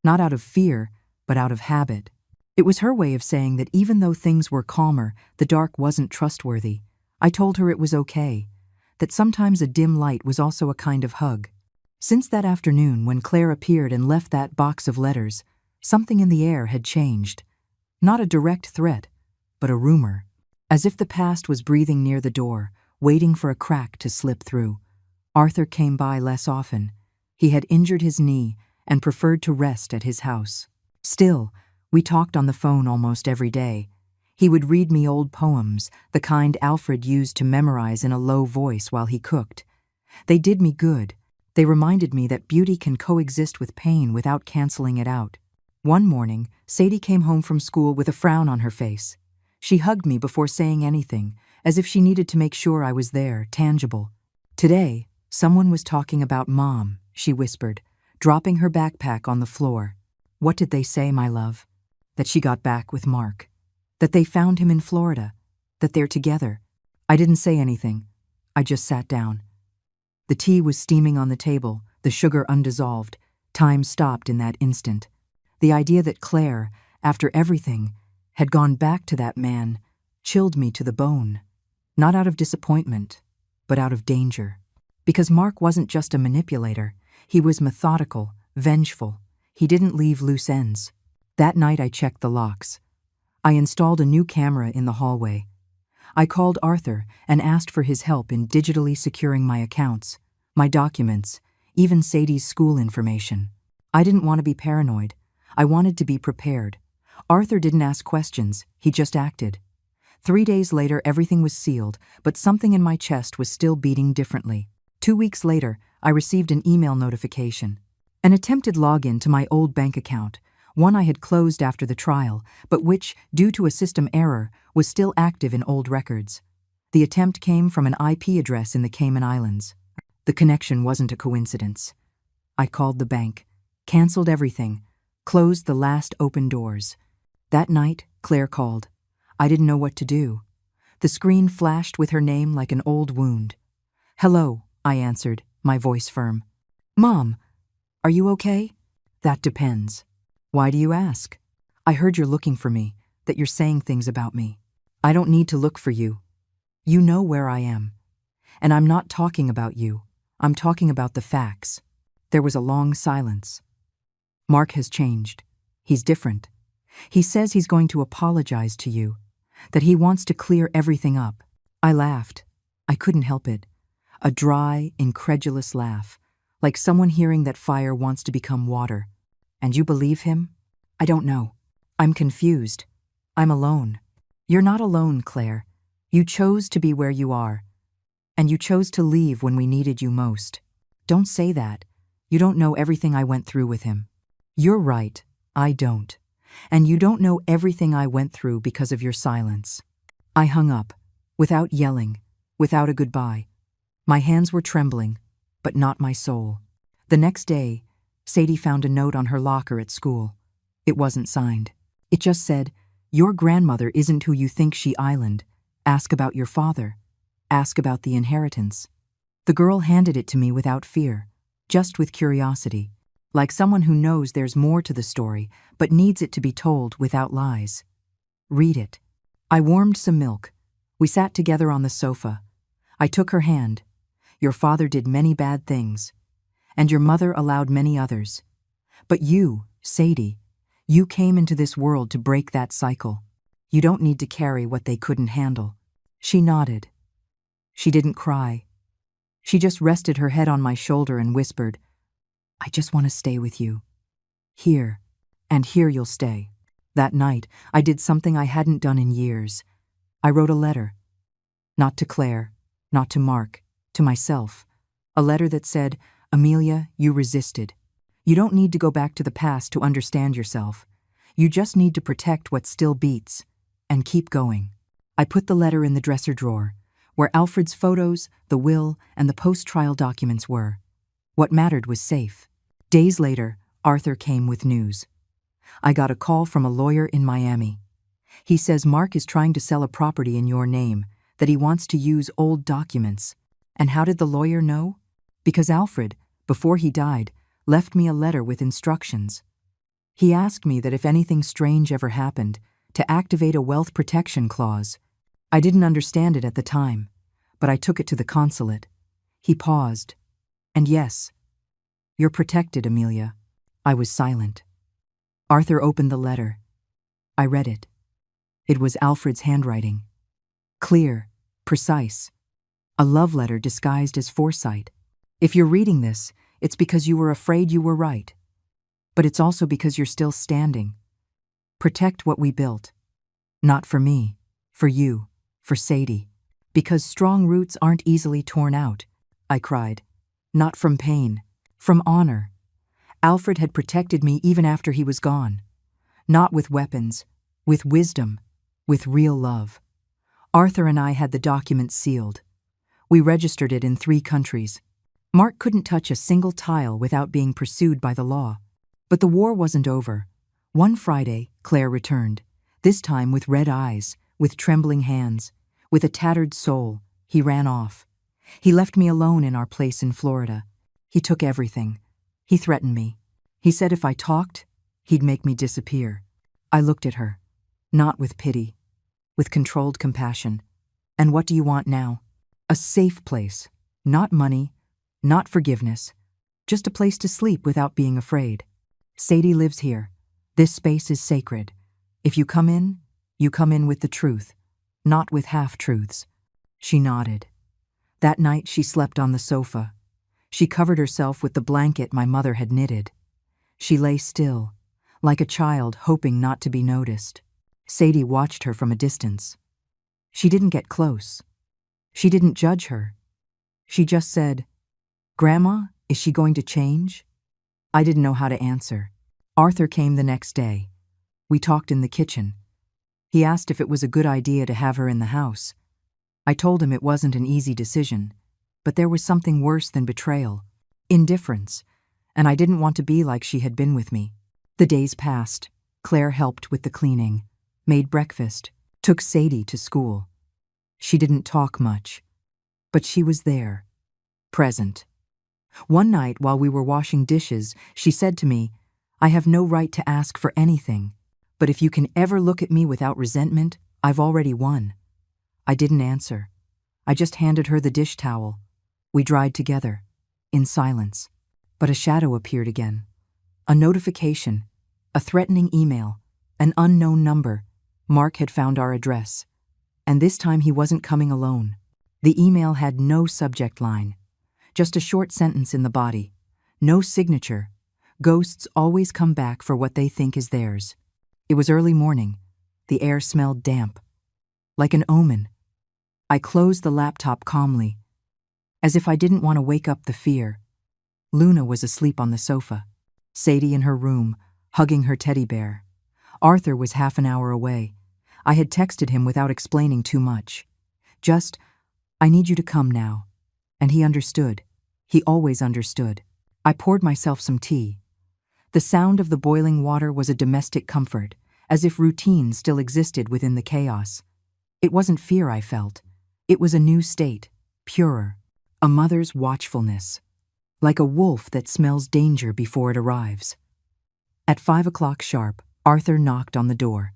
not out of fear, but out of habit. It was her way of saying that even though things were calmer, the dark wasn't trustworthy. I told her it was okay, that sometimes a dim light was also a kind of hug. Since that afternoon when Claire appeared and left that box of letters, something in the air had changed. Not a direct threat, but a rumor. As if the past was breathing near the door, waiting for a crack to slip through. Arthur came by less often. He had injured his knee and preferred to rest at his house. Still, we talked on the phone almost every day. He would read me old poems, the kind Alfred used to memorize in a low voice while he cooked. They did me good. They reminded me that beauty can coexist with pain without canceling it out. One morning, Sadie came home from school with a frown on her face. She hugged me before saying anything, as if she needed to make sure I was there, tangible. "Today, someone was talking about Mom," she whispered, dropping her backpack on the floor. "What did they say, my love?" "That she got back with Mark. That they found him in Florida. That they're together." I didn't say anything. I just sat down. The tea was steaming on the table, the sugar undissolved. Time stopped in that instant. The idea that Claire, after everything, had gone back to that man chilled me to the bone. Not out of disappointment, but out of danger. Because Mark wasn't just a manipulator. He was methodical, vengeful. He didn't leave loose ends. That night I checked the locks. I installed a new camera in the hallway. I called Arthur and asked for his help in digitally securing my accounts, my documents, even Sadie's school information. I didn't want to be paranoid. I wanted to be prepared. Arthur didn't ask questions, he just acted. 3 days later, everything was sealed, but something in my chest was still beating differently. 2 weeks later, I received an email notification. An attempted login to my old bank account, one I had closed after the trial, but which, due to a system error, was still active in old records. The attempt came from an IP address in the Cayman Islands. The connection wasn't a coincidence. I called the bank, canceled everything, closed the last open doors. That night, Claire called. I didn't know what to do. The screen flashed with her name like an old wound. "Hello," I answered, my voice firm. "Mom, are you okay?" "That depends." "Why do you ask?" "I heard you're looking for me, that you're saying things about me." "I don't need to look for you. You know where I am. And I'm not talking about you. I'm talking about the facts. There was a long silence. Mark has changed. He's different. He says he's going to apologize to you, that he wants to clear everything up. I laughed. I couldn't help it. A dry, incredulous laugh, like someone hearing that fire wants to become water. And you believe him? I don't know. I'm confused. I'm alone. You're not alone, Claire. You chose to be where you are. And you chose to leave when we needed you most. Don't say that. You don't know everything I went through with him. You're right. I don't. And you don't know everything I went through because of your silence. I hung up, without yelling, without a goodbye. My hands were trembling, but not my soul. The next day, Sadie found a note on her locker at school. It wasn't signed. It just said, "Your grandmother isn't who you think she island. Ask about your father. Ask about the inheritance." The girl handed it to me without fear, just with curiosity, like someone who knows there's more to the story but needs it to be told without lies. Read it. I warmed some milk. We sat together on the sofa. I took her hand. Your father did many bad things, and your mother allowed many others. But you, Sadie, you came into this world to break that cycle. You don't need to carry what they couldn't handle. She nodded. She didn't cry. She just rested her head on my shoulder and whispered, "I just want to stay with you. Here, and here you'll stay." That night, I did something I hadn't done in years. I wrote a letter. Not to Claire, not to Mark, to myself. A letter that said, "Amelia, you resisted. You don't need to go back to the past to understand yourself. You just need to protect what still beats, and keep going." I put the letter in the dresser drawer, where Alfred's photos, the will, and the post-trial documents were. What mattered was safe. Days later, Arthur came with news. I got a call from a lawyer in Miami. He says Mark is trying to sell a property in your name, that he wants to use old documents. And how did the lawyer know? Because Alfred, before he died, left me a letter with instructions. He asked me that if anything strange ever happened, to activate a wealth protection clause. I didn't understand it at the time, but I took it to the consulate. He paused. "And yes, you're protected, Amelia." I was silent. Arthur opened the letter. I read it. It was Alfred's handwriting. Clear, precise. A love letter disguised as foresight. If you're reading this, it's because you were afraid you were right. But it's also because you're still standing. Protect what we built. Not for me, for you, for Sadie. Because strong roots aren't easily torn out, I cried. Not from pain, from honor. Alfred had protected me even after he was gone. Not with weapons, with wisdom, with real love. Arthur and I had the document sealed. We registered it in 3 countries. Mark couldn't touch a single tile without being pursued by the law. But the war wasn't over. One Friday, Claire returned, this time with red eyes, with trembling hands, with a tattered soul. He ran off. He left me alone in our place in Florida. He took everything. He threatened me. He said if I talked, he'd make me disappear. I looked at her, not with pity, with controlled compassion. And what do you want now? A safe place. Not money, not forgiveness, just a place to sleep without being afraid. Sadie lives here. This space is sacred. If you come in with the truth, not with half-truths. She nodded. That night she slept on the sofa. She covered herself with the blanket my mother had knitted. She lay still, like a child hoping not to be noticed. Sadie watched her from a distance. She didn't get close. She didn't judge her. She just said, "Grandma, is she going to change?" I didn't know how to answer. Arthur came the next day. We talked in the kitchen. He asked if it was a good idea to have her in the house. I told him it wasn't an easy decision, but there was something worse than betrayal, indifference, and I didn't want to be like she had been with me. The days passed. Claire helped with the cleaning, made breakfast, took Sadie to school. She didn't talk much, but she was there, present. One night while we were washing dishes, she said to me, "I have no right to ask for anything, but if you can ever look at me without resentment, I've already won." I didn't answer. I just handed her the dish towel. We dried together, in silence. But a shadow appeared again. A notification, a threatening email, an unknown number. Mark had found our address. And this time he wasn't coming alone. The email had no subject line, just a short sentence in the body. No signature. Ghosts always come back for what they think is theirs. It was early morning. The air smelled damp, like an omen. I closed the laptop calmly, as if I didn't want to wake up the fear. Luna was asleep on the sofa, Sadie in her room, hugging her teddy bear. Arthur was half an hour away. I had texted him without explaining too much. Just, "I need you to come now." And he understood. He always understood. I poured myself some tea. The sound of the boiling water was a domestic comfort, as if routine still existed within the chaos. It wasn't fear I felt. It was a new state, purer, a mother's watchfulness, like a wolf that smells danger before it arrives. At 5 o'clock sharp, Arthur knocked on the door.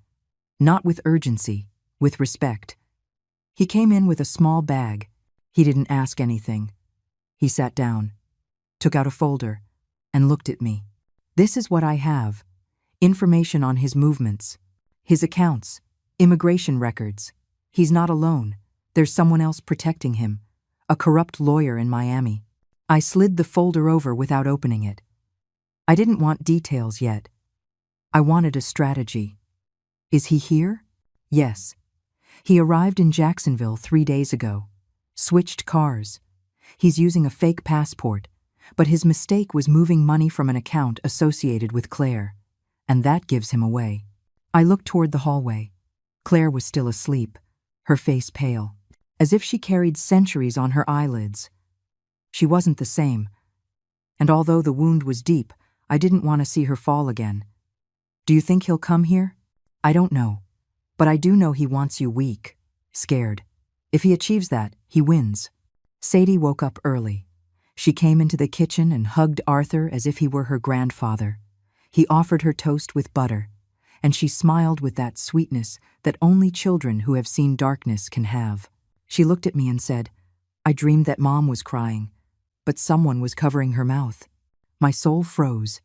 Not with urgency, with respect. He came in with a small bag. He didn't ask anything. He sat down, took out a folder, and looked at me. "This is what I have. Information on his movements, his accounts, immigration records. He's not alone. There's someone else protecting him, a corrupt lawyer in Miami." I slid the folder over without opening it. I didn't want details yet. I wanted a strategy. Is he here? Yes. He arrived in Jacksonville 3 days ago. Switched cars. He's using a fake passport, but his mistake was moving money from an account associated with Claire, and that gives him away. I looked toward the hallway. Claire was still asleep, her face pale, as if she carried centuries on her eyelids. She wasn't the same, and although the wound was deep, I didn't want to see her fall again. "Do you think he'll come here?" "I don't know, but I do know he wants you weak, scared. If he achieves that, he wins." Sadie woke up early. She came into the kitchen and hugged Arthur as if he were her grandfather. He offered her toast with butter, and she smiled with that sweetness that only children who have seen darkness can have. She looked at me and said, "I dreamed that Mom was crying, but someone was covering her mouth." My soul froze.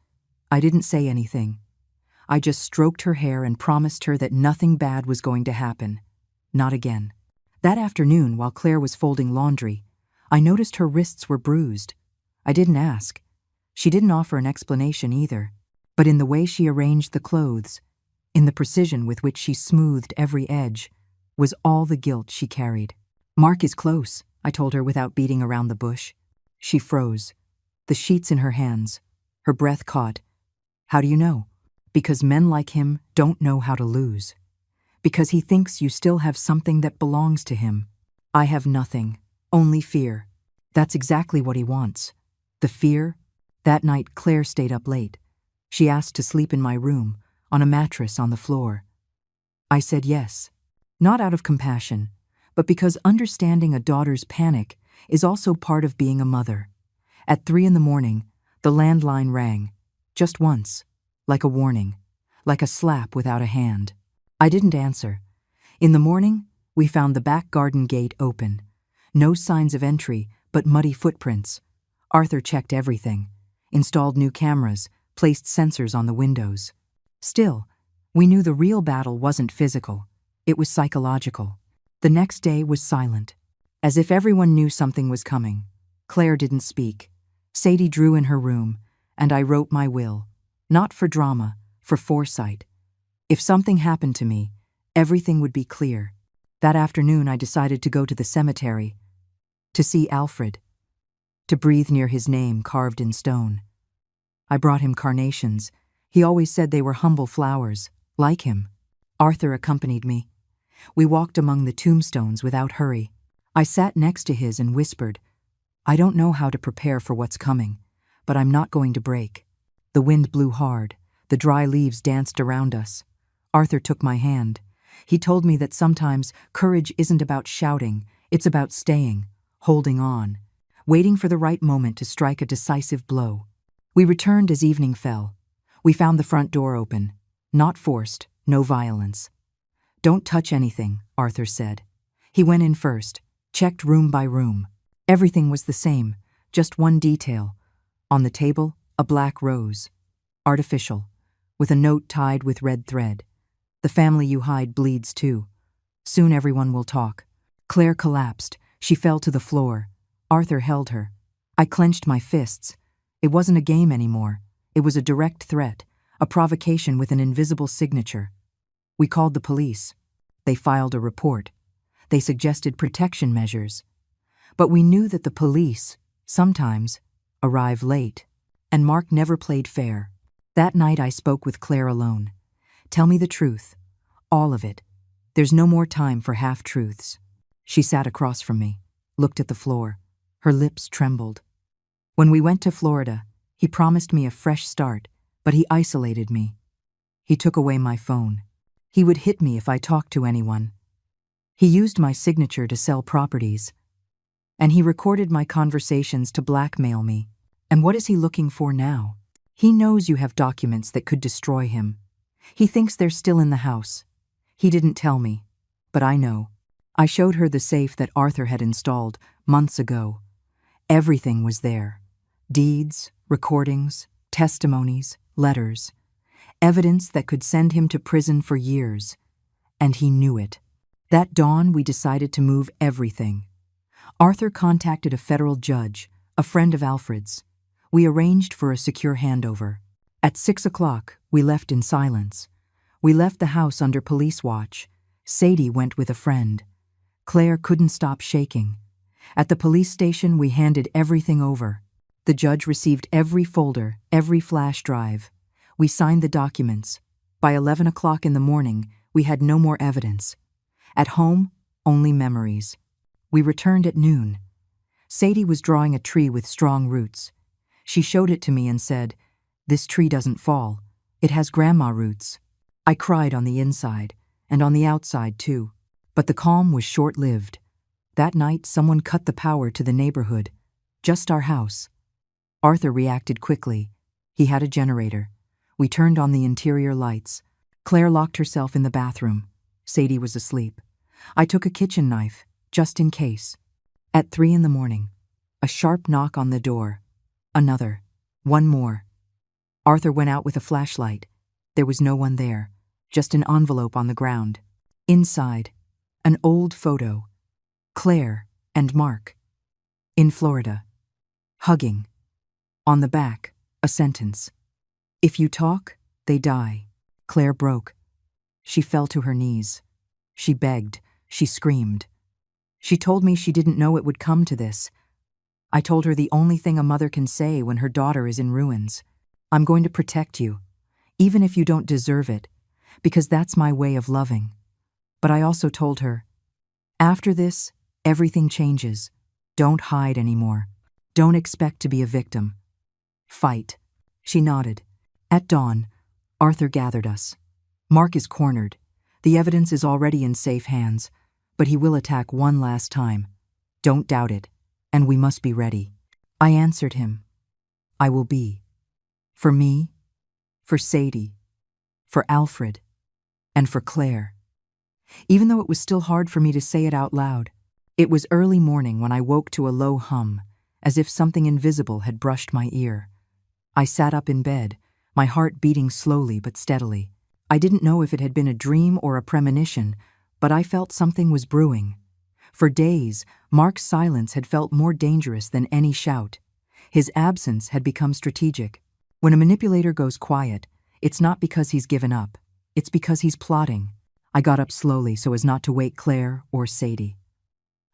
I didn't say anything. I just stroked her hair and promised her that nothing bad was going to happen. Not again. That afternoon, while Claire was folding laundry, I noticed her wrists were bruised. I didn't ask. She didn't offer an explanation either. But in the way she arranged the clothes, in the precision with which she smoothed every edge, was all the guilt she carried. "Mark is close," I told her without beating around the bush. She froze, the sheets in her hands, her breath caught. "How do you know?" "Because men like him don't know how to lose. Because he thinks you still have something that belongs to him. I have nothing, only fear. That's exactly what he wants. The fear." That night Claire stayed up late. She asked to sleep in my room, on a mattress on the floor. I said yes, not out of compassion, but because understanding a daughter's panic is also part of being a mother. At 3 a.m, the landline rang, just once, like a warning, like a slap without a hand. I didn't answer. In the morning, we found the back garden gate open. No signs of entry, but muddy footprints. Arthur checked everything, installed new cameras, placed sensors on the windows. Still, we knew the real battle wasn't physical. It was psychological. The next day was silent, as if everyone knew something was coming. Claire didn't speak. Sadie drew in her room, and I wrote my will. Not for drama, for foresight. If something happened to me, everything would be clear. That afternoon I decided to go to the cemetery, to see Alfred, to breathe near his name carved in stone. I brought him carnations. He always said they were humble flowers, like him. Arthur accompanied me. We walked among the tombstones without hurry. I sat next to his and whispered, "I don't know how to prepare for what's coming, but I'm not going to break." The wind blew hard. The dry leaves danced around us. Arthur took my hand. He told me that sometimes courage isn't about shouting, it's about staying, holding on, waiting for the right moment to strike a decisive blow. We returned as evening fell. We found the front door open. Not forced, no violence. "Don't touch anything," Arthur said. He went in first. Checked room by room. Everything was the same, just one detail. On the table, a black rose. Artificial, with a note tied with red thread. The family you hide bleeds too. Soon everyone will talk. Claire collapsed. She fell to the floor. Arthur held her. I clenched my fists. It wasn't a game anymore. It was a direct threat, a provocation with an invisible signature. We called the police. They filed a report. They suggested protection measures. But we knew that the police, sometimes, arrive late. And Mark never played fair. That night I spoke with Claire alone. Tell me the truth. All of it. There's no more time for half-truths. She sat across from me, looked at the floor. Her lips trembled. When we went to Florida, he promised me a fresh start, but he isolated me. He took away my phone. He would hit me if I talked to anyone. He used my signature to sell properties. And he recorded my conversations to blackmail me. And what is he looking for now? He knows you have documents that could destroy him. He thinks they're still in the house. He didn't tell me, but I know. I showed her the safe that Arthur had installed months ago. Everything was there. Deeds, recordings, testimonies, letters. Evidence that could send him to prison for years. And he knew it. That dawn, we decided to move everything. Arthur contacted a federal judge, a friend of Alfred's. We arranged for a secure handover. At 6 o'clock, we left in silence. We left the house under police watch. Sadie went with a friend. Claire couldn't stop shaking. At the police station, we handed everything over. The judge received every folder, every flash drive. We signed the documents. By 11 o'clock in the morning, we had no more evidence. At home, only memories. We returned at noon. Sadie was drawing a tree with strong roots. She showed it to me and said, "This tree doesn't fall. It has grandma roots." I cried on the inside, and on the outside too. But the calm was short-lived. That night, someone cut the power to the neighborhood. Just our house. Arthur reacted quickly. He had a generator. We turned on the interior lights. Claire locked herself in the bathroom. Sadie was asleep. I took a kitchen knife, just in case. At 3 in the morning, a sharp knock on the door. Another. One more. Arthur went out with a flashlight. There was no one there, just an envelope on the ground. Inside, an old photo. Claire and Mark. In Florida. Hugging. On the back, a sentence. "If you talk, they die." Claire broke. She fell to her knees. She begged. She screamed. She told me she didn't know it would come to this. I told her the only thing a mother can say when her daughter is in ruins. "I'm going to protect you, even if you don't deserve it, because that's my way of loving." But I also told her, after this, everything changes. Don't hide anymore. Don't expect to be a victim. Fight. She nodded. At dawn, Arthur gathered us. Mark is cornered. The evidence is already in safe hands, but he will attack one last time. Don't doubt it, and we must be ready. I answered him. I will be. For me, for Sadie, for Alfred, and for Claire. Even though it was still hard for me to say it out loud, it was early morning when I woke to a low hum, as if something invisible had brushed my ear. I sat up in bed, my heart beating slowly but steadily. I didn't know if it had been a dream or a premonition, but I felt something was brewing. For days, Mark's silence had felt more dangerous than any shout. His absence had become strategic. When a manipulator goes quiet, it's not because he's given up. It's because he's plotting. I got up slowly so as not to wake Claire or Sadie.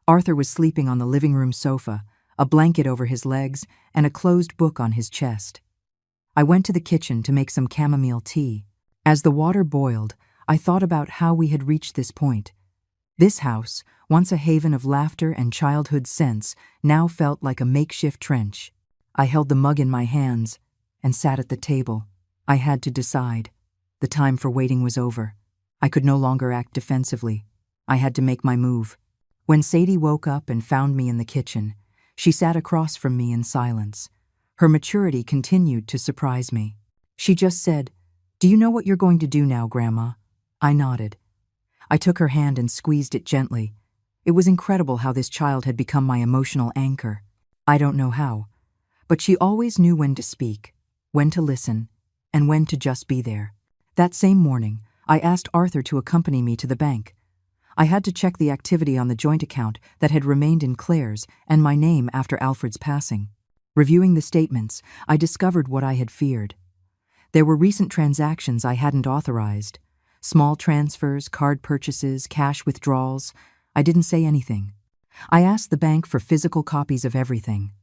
Arthur was sleeping on the living room sofa, a blanket over his legs and a closed book on his chest. I went to the kitchen to make some chamomile tea. As the water boiled, I thought about how we had reached this point. This house, once a haven of laughter and childhood scents, now felt like a makeshift trench. I held the mug in my hands and sat at the table. I had to decide. The time for waiting was over. I could no longer act defensively. I had to make my move. When Sadie woke up and found me in the kitchen, she sat across from me in silence. Her maturity continued to surprise me. She just said, "Do you know what you're going to do now, Grandma?" I nodded. I took her hand and squeezed it gently. It was incredible how this child had become my emotional anchor. I don't know how, but she always knew when to speak, when to listen, and when to just be there. That same morning, I asked Arthur to accompany me to the bank. I had to check the activity on the joint account that had remained in Claire's and my name after Alfred's passing. Reviewing the statements, I discovered what I had feared. There were recent transactions I hadn't authorized. Small transfers, card purchases, cash withdrawals. I didn't say anything. I asked the bank for physical copies of everything.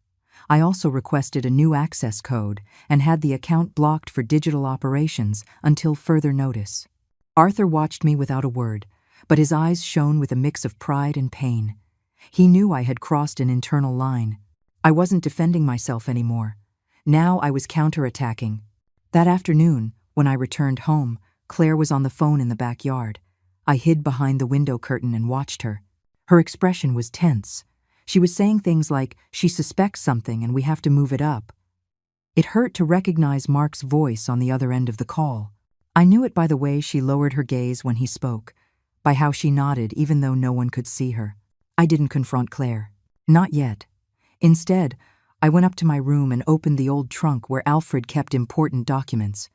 I also requested a new access code and had the account blocked for digital operations until further notice. Arthur watched me without a word, but his eyes shone with a mix of pride and pain. He knew I had crossed an internal line. I wasn't defending myself anymore. Now I was counterattacking. That afternoon, when I returned home, Claire was on the phone in the backyard. I hid behind the window curtain and watched her. Her expression was tense. She was saying things like, "She suspects something and we have to move it up." It hurt to recognize Mark's voice on the other end of the call. I knew it by the way she lowered her gaze when he spoke, by how she nodded even though no one could see her. I didn't confront Claire. Not yet. Instead, I went up to my room and opened the old trunk where Alfred kept important documents.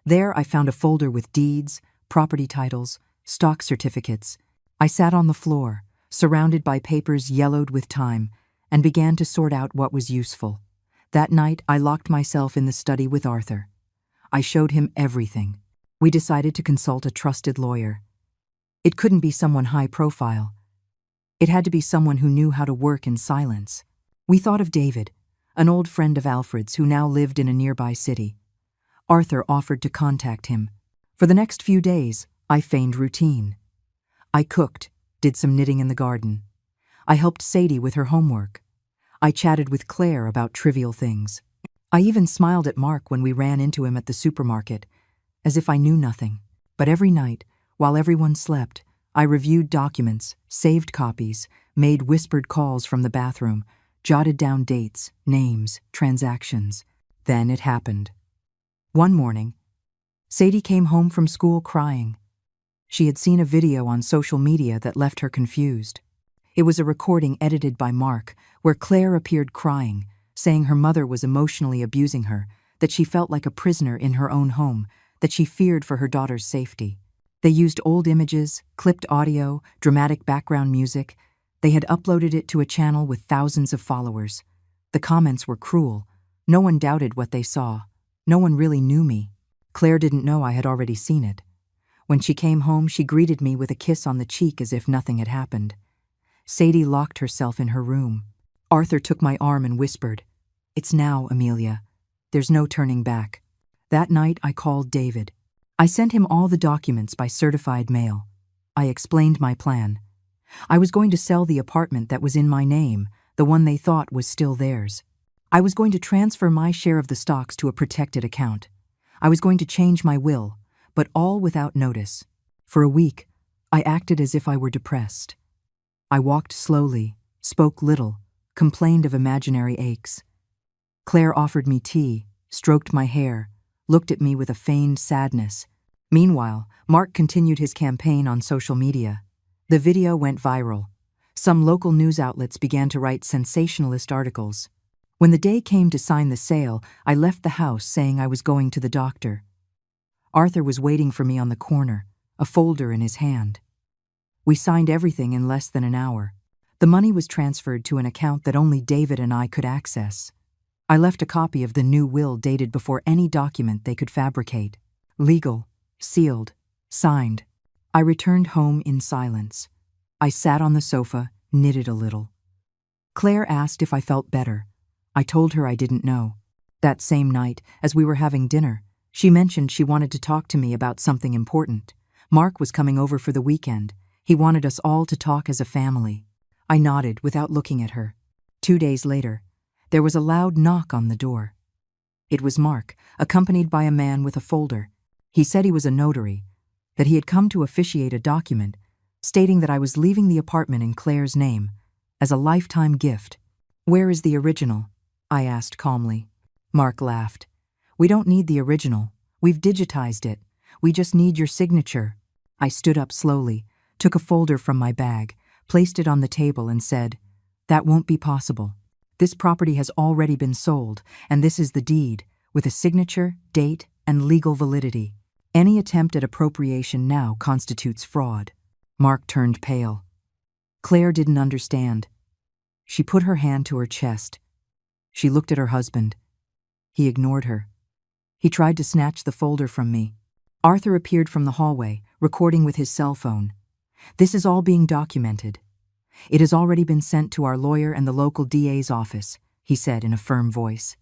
There I found a folder with deeds, property titles, stock certificates. I sat on the floor, surrounded by papers yellowed with time, and began to sort out what was useful. That night, I locked myself in the study with Arthur. I showed him everything. We decided to consult a trusted lawyer. It couldn't be someone high profile. It had to be someone who knew how to work in silence. We thought of David, an old friend of Alfred's who now lived in a nearby city. Arthur offered to contact him. For the next few days, I feigned routine. I cooked, did some knitting in the garden. I helped Sadie with her homework. I chatted with Claire about trivial things. I even smiled at Mark when we ran into him at the supermarket, as if I knew nothing. But every night, while everyone slept, I reviewed documents, saved copies, made whispered calls from the bathroom, jotted down dates, names, transactions. Then it happened. One morning, Sadie came home from school crying. She had seen a video on social media that left her confused. It was a recording edited by Mark, where Claire appeared crying, saying her mother was emotionally abusing her, that she felt like a prisoner in her own home, that she feared for her daughter's safety. They used old images, clipped audio, dramatic background music. They had uploaded it to a channel with thousands of followers. The comments were cruel. No one doubted what they saw. No one really knew me. Claire didn't know I had already seen it. When she came home, she greeted me with a kiss on the cheek as if nothing had happened. Sadie locked herself in her room. Arthur took my arm and whispered, "It's now, Amelia. There's no turning back." That night, I called David. I sent him all the documents by certified mail. I explained my plan. I was going to sell the apartment that was in my name, the one they thought was still theirs. I was going to transfer my share of the stocks to a protected account. I was going to change my will, but all without notice. For a week, I acted as if I were depressed. I walked slowly, spoke little, complained of imaginary aches. Claire offered me tea, stroked my hair, looked at me with a feigned sadness. Meanwhile, Mark continued his campaign on social media. The video went viral. Some local news outlets began to write sensationalist articles. When the day came to sign the sale, I left the house saying I was going to the doctor. Arthur was waiting for me on the corner, a folder in his hand. We signed everything in less than an hour. The money was transferred to an account that only David and I could access. I left a copy of the new will dated before any document they could fabricate. Legal, sealed, signed. I returned home in silence. I sat on the sofa, knitted a little. Claire asked if I felt better. I told her I didn't know. That same night, as we were having dinner, she mentioned she wanted to talk to me about something important. Mark was coming over for the weekend. He wanted us all to talk as a family. I nodded without looking at her. 2 days later, there was a loud knock on the door. It was Mark, accompanied by a man with a folder. He said he was a notary, that he had come to officiate a document stating that I was leaving the apartment in Claire's name as a lifetime gift. "Where is the original?" I asked calmly. Mark laughed. "We don't need the original. We've digitized it. We just need your signature." I stood up slowly, took a folder from my bag, placed it on the table and said, "That won't be possible. This property has already been sold, and this is the deed, with a signature, date, and legal validity. Any attempt at appropriation now constitutes fraud." Mark turned pale. Claire didn't understand. She put her hand to her chest. She looked at her husband. He ignored her. He tried to snatch the folder from me. Arthur appeared from the hallway, recording with his cell phone. "This is all being documented. It has already been sent to our lawyer and the local DA's office," he said in a firm voice.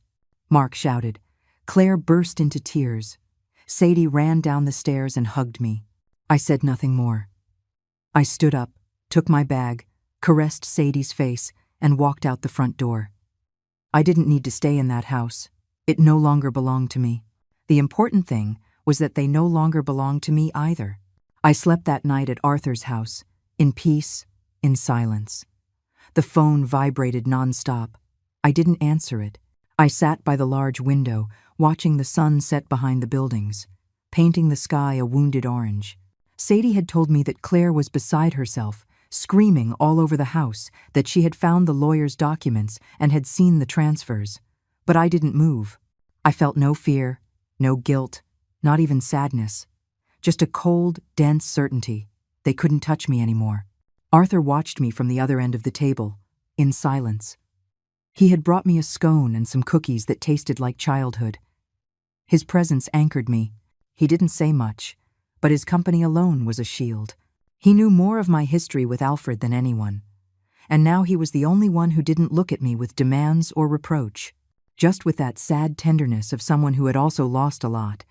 Mark shouted. Claire burst into tears. Sadie ran down the stairs and hugged me. I said nothing more. I stood up, took my bag, caressed Sadie's face, and walked out the front door. I didn't need to stay in that house. It no longer belonged to me. The important thing was that they no longer belonged to me either. I slept that night at Arthur's house, in peace, in silence. The phone vibrated nonstop. I didn't answer it. I sat by the large window, watching the sun set behind the buildings, painting the sky a wounded orange. Sadie had told me that Claire was beside herself, screaming all over the house that she had found the lawyer's documents and had seen the transfers. But I didn't move. I felt no fear, no guilt, not even sadness. Just a cold, dense certainty. They couldn't touch me anymore. Arthur watched me from the other end of the table, in silence. He had brought me a scone and some cookies that tasted like childhood. His presence anchored me. He didn't say much, but his company alone was a shield. He knew more of my history with Alfred than anyone. And now he was the only one who didn't look at me with demands or reproach, just with that sad tenderness of someone who had also lost a lot,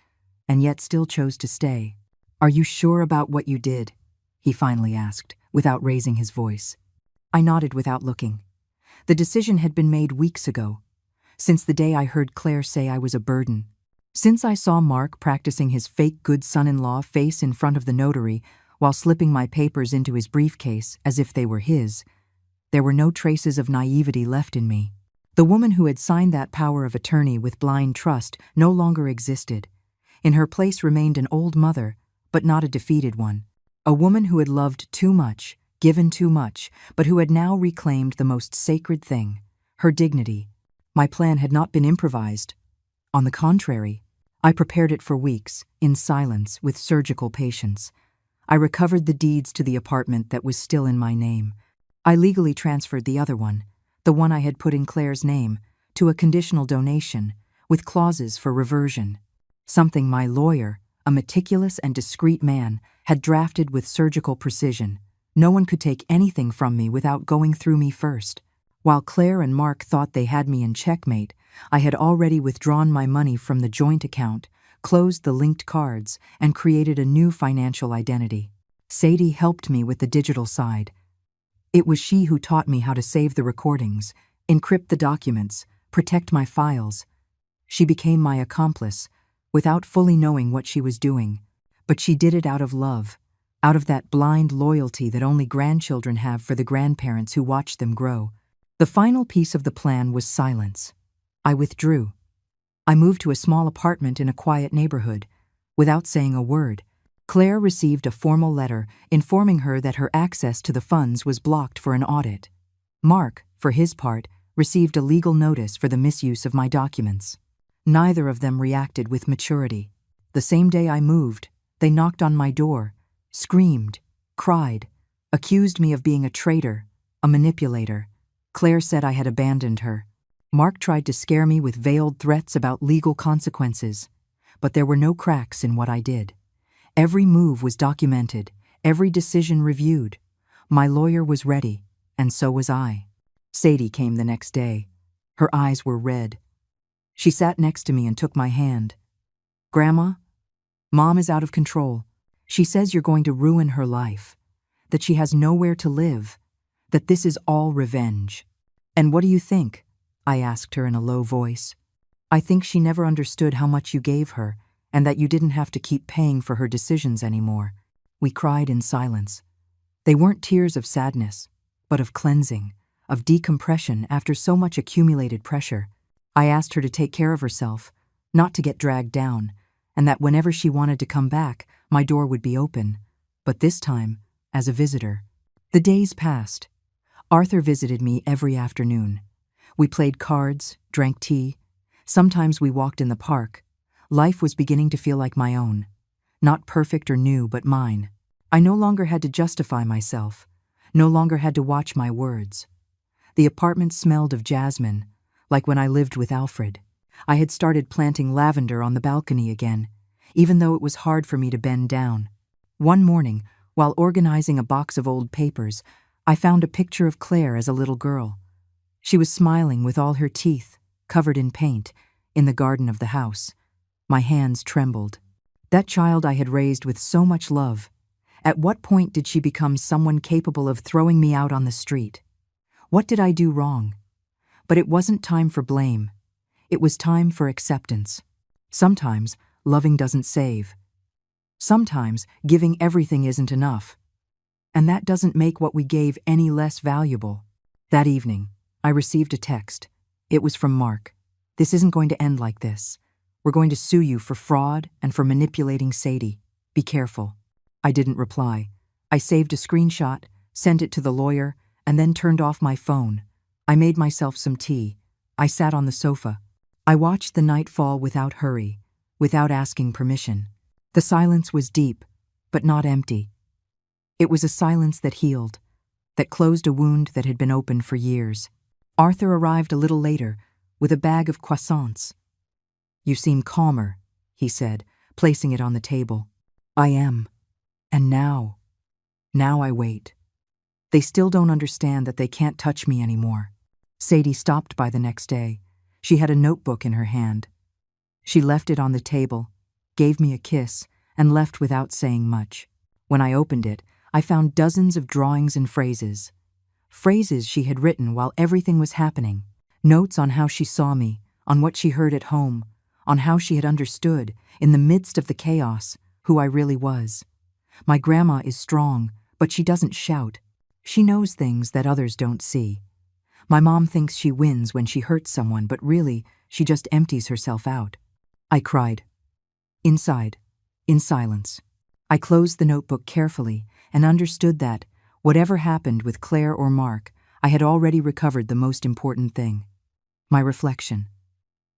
and yet still chose to stay. "Are you sure about what you did?" he finally asked, without raising his voice. I nodded without looking. The decision had been made weeks ago, since the day I heard Claire say I was a burden. Since I saw Mark practicing his fake good son-in-law face in front of the notary while slipping my papers into his briefcase as if they were his, there were no traces of naivety left in me. The woman who had signed that power of attorney with blind trust no longer existed. In her place remained an old mother, but not a defeated one. A woman who had loved too much, given too much, but who had now reclaimed the most sacred thing, her dignity. My plan had not been improvised. On the contrary, I prepared it for weeks, in silence, with surgical patience. I recovered the deeds to the apartment that was still in my name. I legally transferred the other one, the one I had put in Claire's name, to a conditional donation, with clauses for reversion. Something my lawyer, a meticulous and discreet man, had drafted with surgical precision. No one could take anything from me without going through me first. While Claire and Mark thought they had me in checkmate, I had already withdrawn my money from the joint account, closed the linked cards, and created a new financial identity. Sadie helped me with the digital side. It was she who taught me how to save the recordings, encrypt the documents, protect my files. She became my accomplice, without fully knowing what she was doing. But she did it out of love, out of that blind loyalty that only grandchildren have for the grandparents who watch them grow. The final piece of the plan was silence. I withdrew. I moved to a small apartment in a quiet neighborhood, without saying a word. Claire received a formal letter informing her that her access to the funds was blocked for an audit. Mark, for his part, received a legal notice for the misuse of my documents. Neither of them reacted with maturity. The same day I moved, they knocked on my door, screamed, cried, accused me of being a traitor, a manipulator. Claire said I had abandoned her. Mark tried to scare me with veiled threats about legal consequences, but there were no cracks in what I did. Every move was documented, every decision reviewed. My lawyer was ready, and so was I. Sadie came the next day. Her eyes were red. She sat next to me and took my hand. "Grandma, Mom is out of control. She says you're going to ruin her life, that she has nowhere to live, that this is all revenge." "And what do you think?" I asked her in a low voice. "I think she never understood how much you gave her, and that you didn't have to keep paying for her decisions anymore." We cried in silence. They weren't tears of sadness, but of cleansing, of decompression after so much accumulated pressure. I asked her to take care of herself, not to get dragged down, and that whenever she wanted to come back, my door would be open, but this time, as a visitor. The days passed. Arthur visited me every afternoon. We played cards, drank tea. Sometimes we walked in the park. Life was beginning to feel like my own. Not perfect or new, but mine. I no longer had to justify myself. No longer had to watch my words. The apartment smelled of jasmine, like when I lived with Alfred. I had started planting lavender on the balcony again, even though it was hard for me to bend down. One morning, while organizing a box of old papers, I found a picture of Claire as a little girl. She was smiling with all her teeth, covered in paint, in the garden of the house. My hands trembled. That child I had raised with so much love. At what point did she become someone capable of throwing me out on the street? What did I do wrong? But it wasn't time for blame. It was time for acceptance. Sometimes, loving doesn't save. Sometimes, giving everything isn't enough. And that doesn't make what we gave any less valuable. That evening, I received a text. It was from Mark. "This isn't going to end like this. We're going to sue you for fraud and for manipulating Sadie. Be careful." I didn't reply. I saved a screenshot, sent it to the lawyer, and then turned off my phone. I made myself some tea. I sat on the sofa. I watched the night fall without hurry, without asking permission. The silence was deep, but not empty. It was a silence that healed, that closed a wound that had been open for years. Arthur arrived a little later, with a bag of croissants. "You seem calmer," he said, placing it on the table. "I am. And now I wait. They still don't understand that they can't touch me anymore." Sadie stopped by the next day. She had a notebook in her hand. She left it on the table, gave me a kiss, and left without saying much. When I opened it, I found dozens of drawings and phrases. Phrases she had written while everything was happening. Notes on how she saw me, on what she heard at home, on how she had understood, in the midst of the chaos, who I really was. My grandma is strong, but she doesn't shout. She knows things that others don't see. My mom thinks she wins when she hurts someone, but really, she just empties herself out. I cried. Inside, in silence. I closed the notebook carefully and understood that, whatever happened with Claire or Mark, I had already recovered the most important thing. My reflection.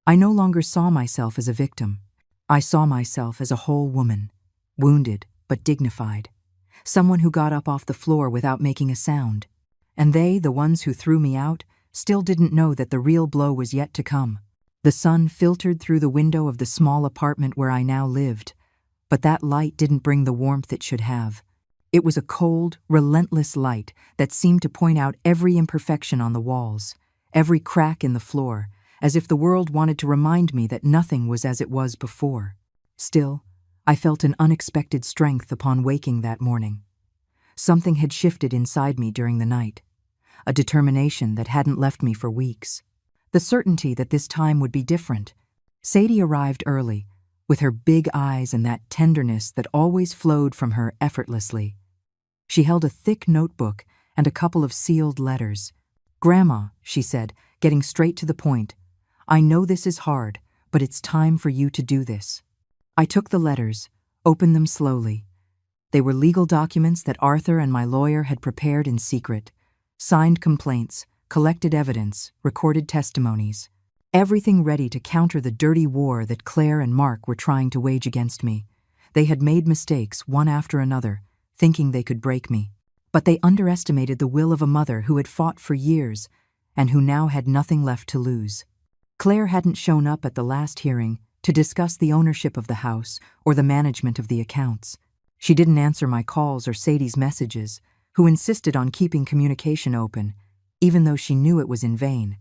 I no longer saw myself as a victim. I saw myself as a whole woman, wounded but dignified. Someone who got up off the floor without making a sound. And they, the ones who threw me out, still didn't know that the real blow was yet to come. The sun filtered through the window of the small apartment where I now lived, but that light didn't bring the warmth it should have. It was a cold, relentless light that seemed to point out every imperfection on the walls, every crack in the floor, as if the world wanted to remind me that nothing was as it was before. Still, I felt an unexpected strength upon waking that morning. Something had shifted inside me during the night, a determination that hadn't left me for weeks. The certainty that this time would be different. Sadie arrived early, with her big eyes and that tenderness that always flowed from her effortlessly. She held a thick notebook and a couple of sealed letters. "Grandma," she said, getting straight to the point, "I know this is hard, but it's time for you to do this." I took the letters, opened them slowly. They were legal documents that Arthur and my lawyer had prepared in secret. Signed complaints, collected evidence, recorded testimonies. Everything ready to counter the dirty war that Claire and Mark were trying to wage against me. They had made mistakes one after another, thinking they could break me. But they underestimated the will of a mother who had fought for years and who now had nothing left to lose. Claire hadn't shown up at the last hearing to discuss the ownership of the house or the management of the accounts. She didn't answer my calls or Sadie's messages, who insisted on keeping communication open, even though she knew it was in vain.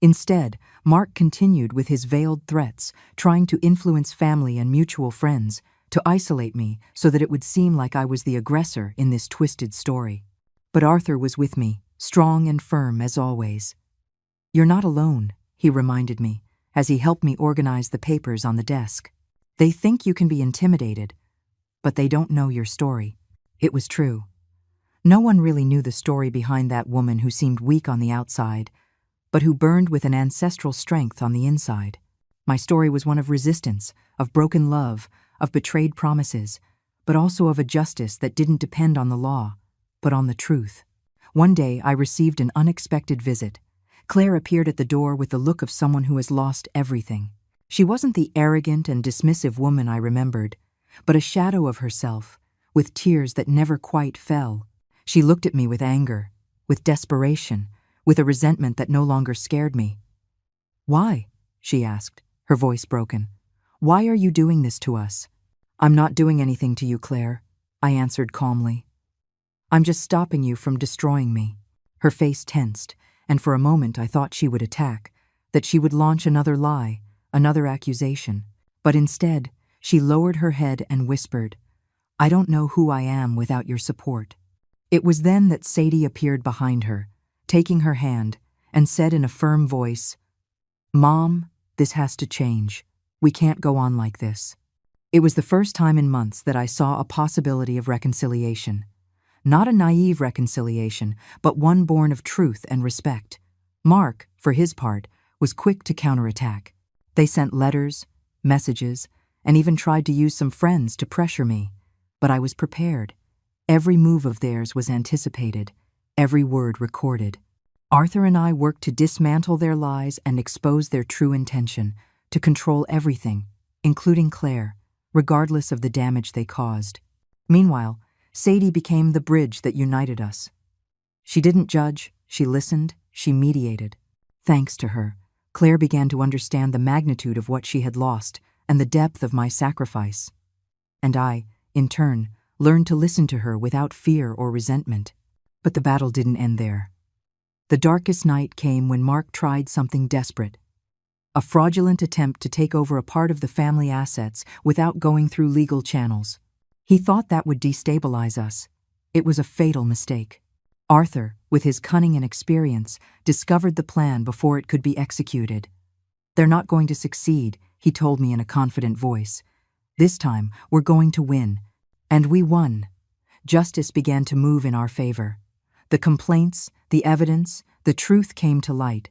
Instead, Mark continued with his veiled threats, trying to influence family and mutual friends, to isolate me so that it would seem like I was the aggressor in this twisted story. But Arthur was with me, strong and firm as always. "You're not alone," he reminded me, as he helped me organize the papers on the desk. "They think you can be intimidated, but they don't know your story." It was true. No one really knew the story behind that woman who seemed weak on the outside, but who burned with an ancestral strength on the inside. My story was one of resistance, of broken love, of betrayed promises, but also of a justice that didn't depend on the law, but on the truth. One day I received an unexpected visit. Claire appeared at the door with the look of someone who has lost everything. She wasn't the arrogant and dismissive woman I remembered, but a shadow of herself, with tears that never quite fell. She looked at me with anger, with desperation, with a resentment that no longer scared me. "Why?" she asked, her voice broken. "Why are you doing this to us?" "I'm not doing anything to you, Claire," I answered calmly. "I'm just stopping you from destroying me." Her face tensed, and for a moment I thought she would attack, that she would launch another lie, another accusation. But instead, she lowered her head and whispered, "I don't know who I am without your support." It was then that Sadie appeared behind her, taking her hand, and said in a firm voice, "Mom, this has to change. We can't go on like this." It was the first time in months that I saw a possibility of reconciliation. Not a naive reconciliation, but one born of truth and respect. Mark, for his part, was quick to counterattack. They sent letters, messages, and even tried to use some friends to pressure me. But I was prepared. Every move of theirs was anticipated, every word recorded. Arthur and I worked to dismantle their lies and expose their true intention, to control everything, including Claire, regardless of the damage they caused. Meanwhile, Sadie became the bridge that united us. She didn't judge, she listened, she mediated. Thanks to her, Claire began to understand the magnitude of what she had lost and the depth of my sacrifice. And I, in turn, learned to listen to her without fear or resentment. But the battle didn't end there. The darkest night came when Mark tried something desperate. A fraudulent attempt to take over a part of the family assets without going through legal channels. He thought that would destabilize us. It was a fatal mistake. Arthur, with his cunning and experience, discovered the plan before it could be executed. "They're not going to succeed," he told me in a confident voice. "This time, we're going to win." And we won. Justice began to move in our favor. The complaints, the evidence, the truth came to light.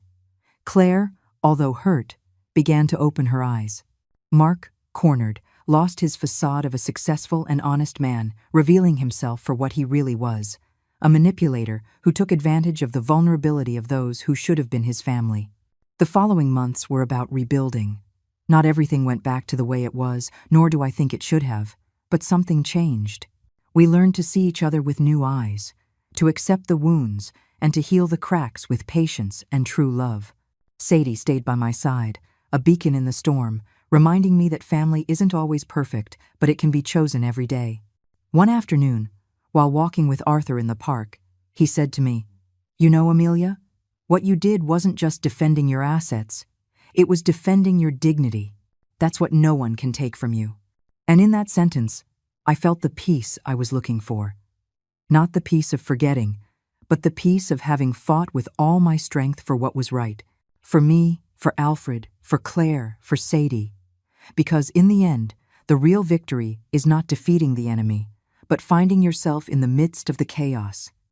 Claire, although hurt, began to open her eyes. Mark, cornered, lost his facade of a successful and honest man, revealing himself for what he really was, a manipulator who took advantage of the vulnerability of those who should have been his family. The following months were about rebuilding. Not everything went back to the way it was, nor do I think it should have, but something changed. We learned to see each other with new eyes, to accept the wounds, and to heal the cracks with patience and true love. Sadie stayed by my side, a beacon in the storm, reminding me that family isn't always perfect, but it can be chosen every day. One afternoon, while walking with Arthur in the park, he said to me, "You know, Amelia, what you did wasn't just defending your assets. It was defending your dignity. That's what no one can take from you." And in that sentence, I felt the peace I was looking for. Not the peace of forgetting, but the peace of having fought with all my strength for what was right. For me, for Alfred, for Claire, for Sadie. Because in the end, the real victory is not defeating the enemy, but finding yourself in the midst of the chaos,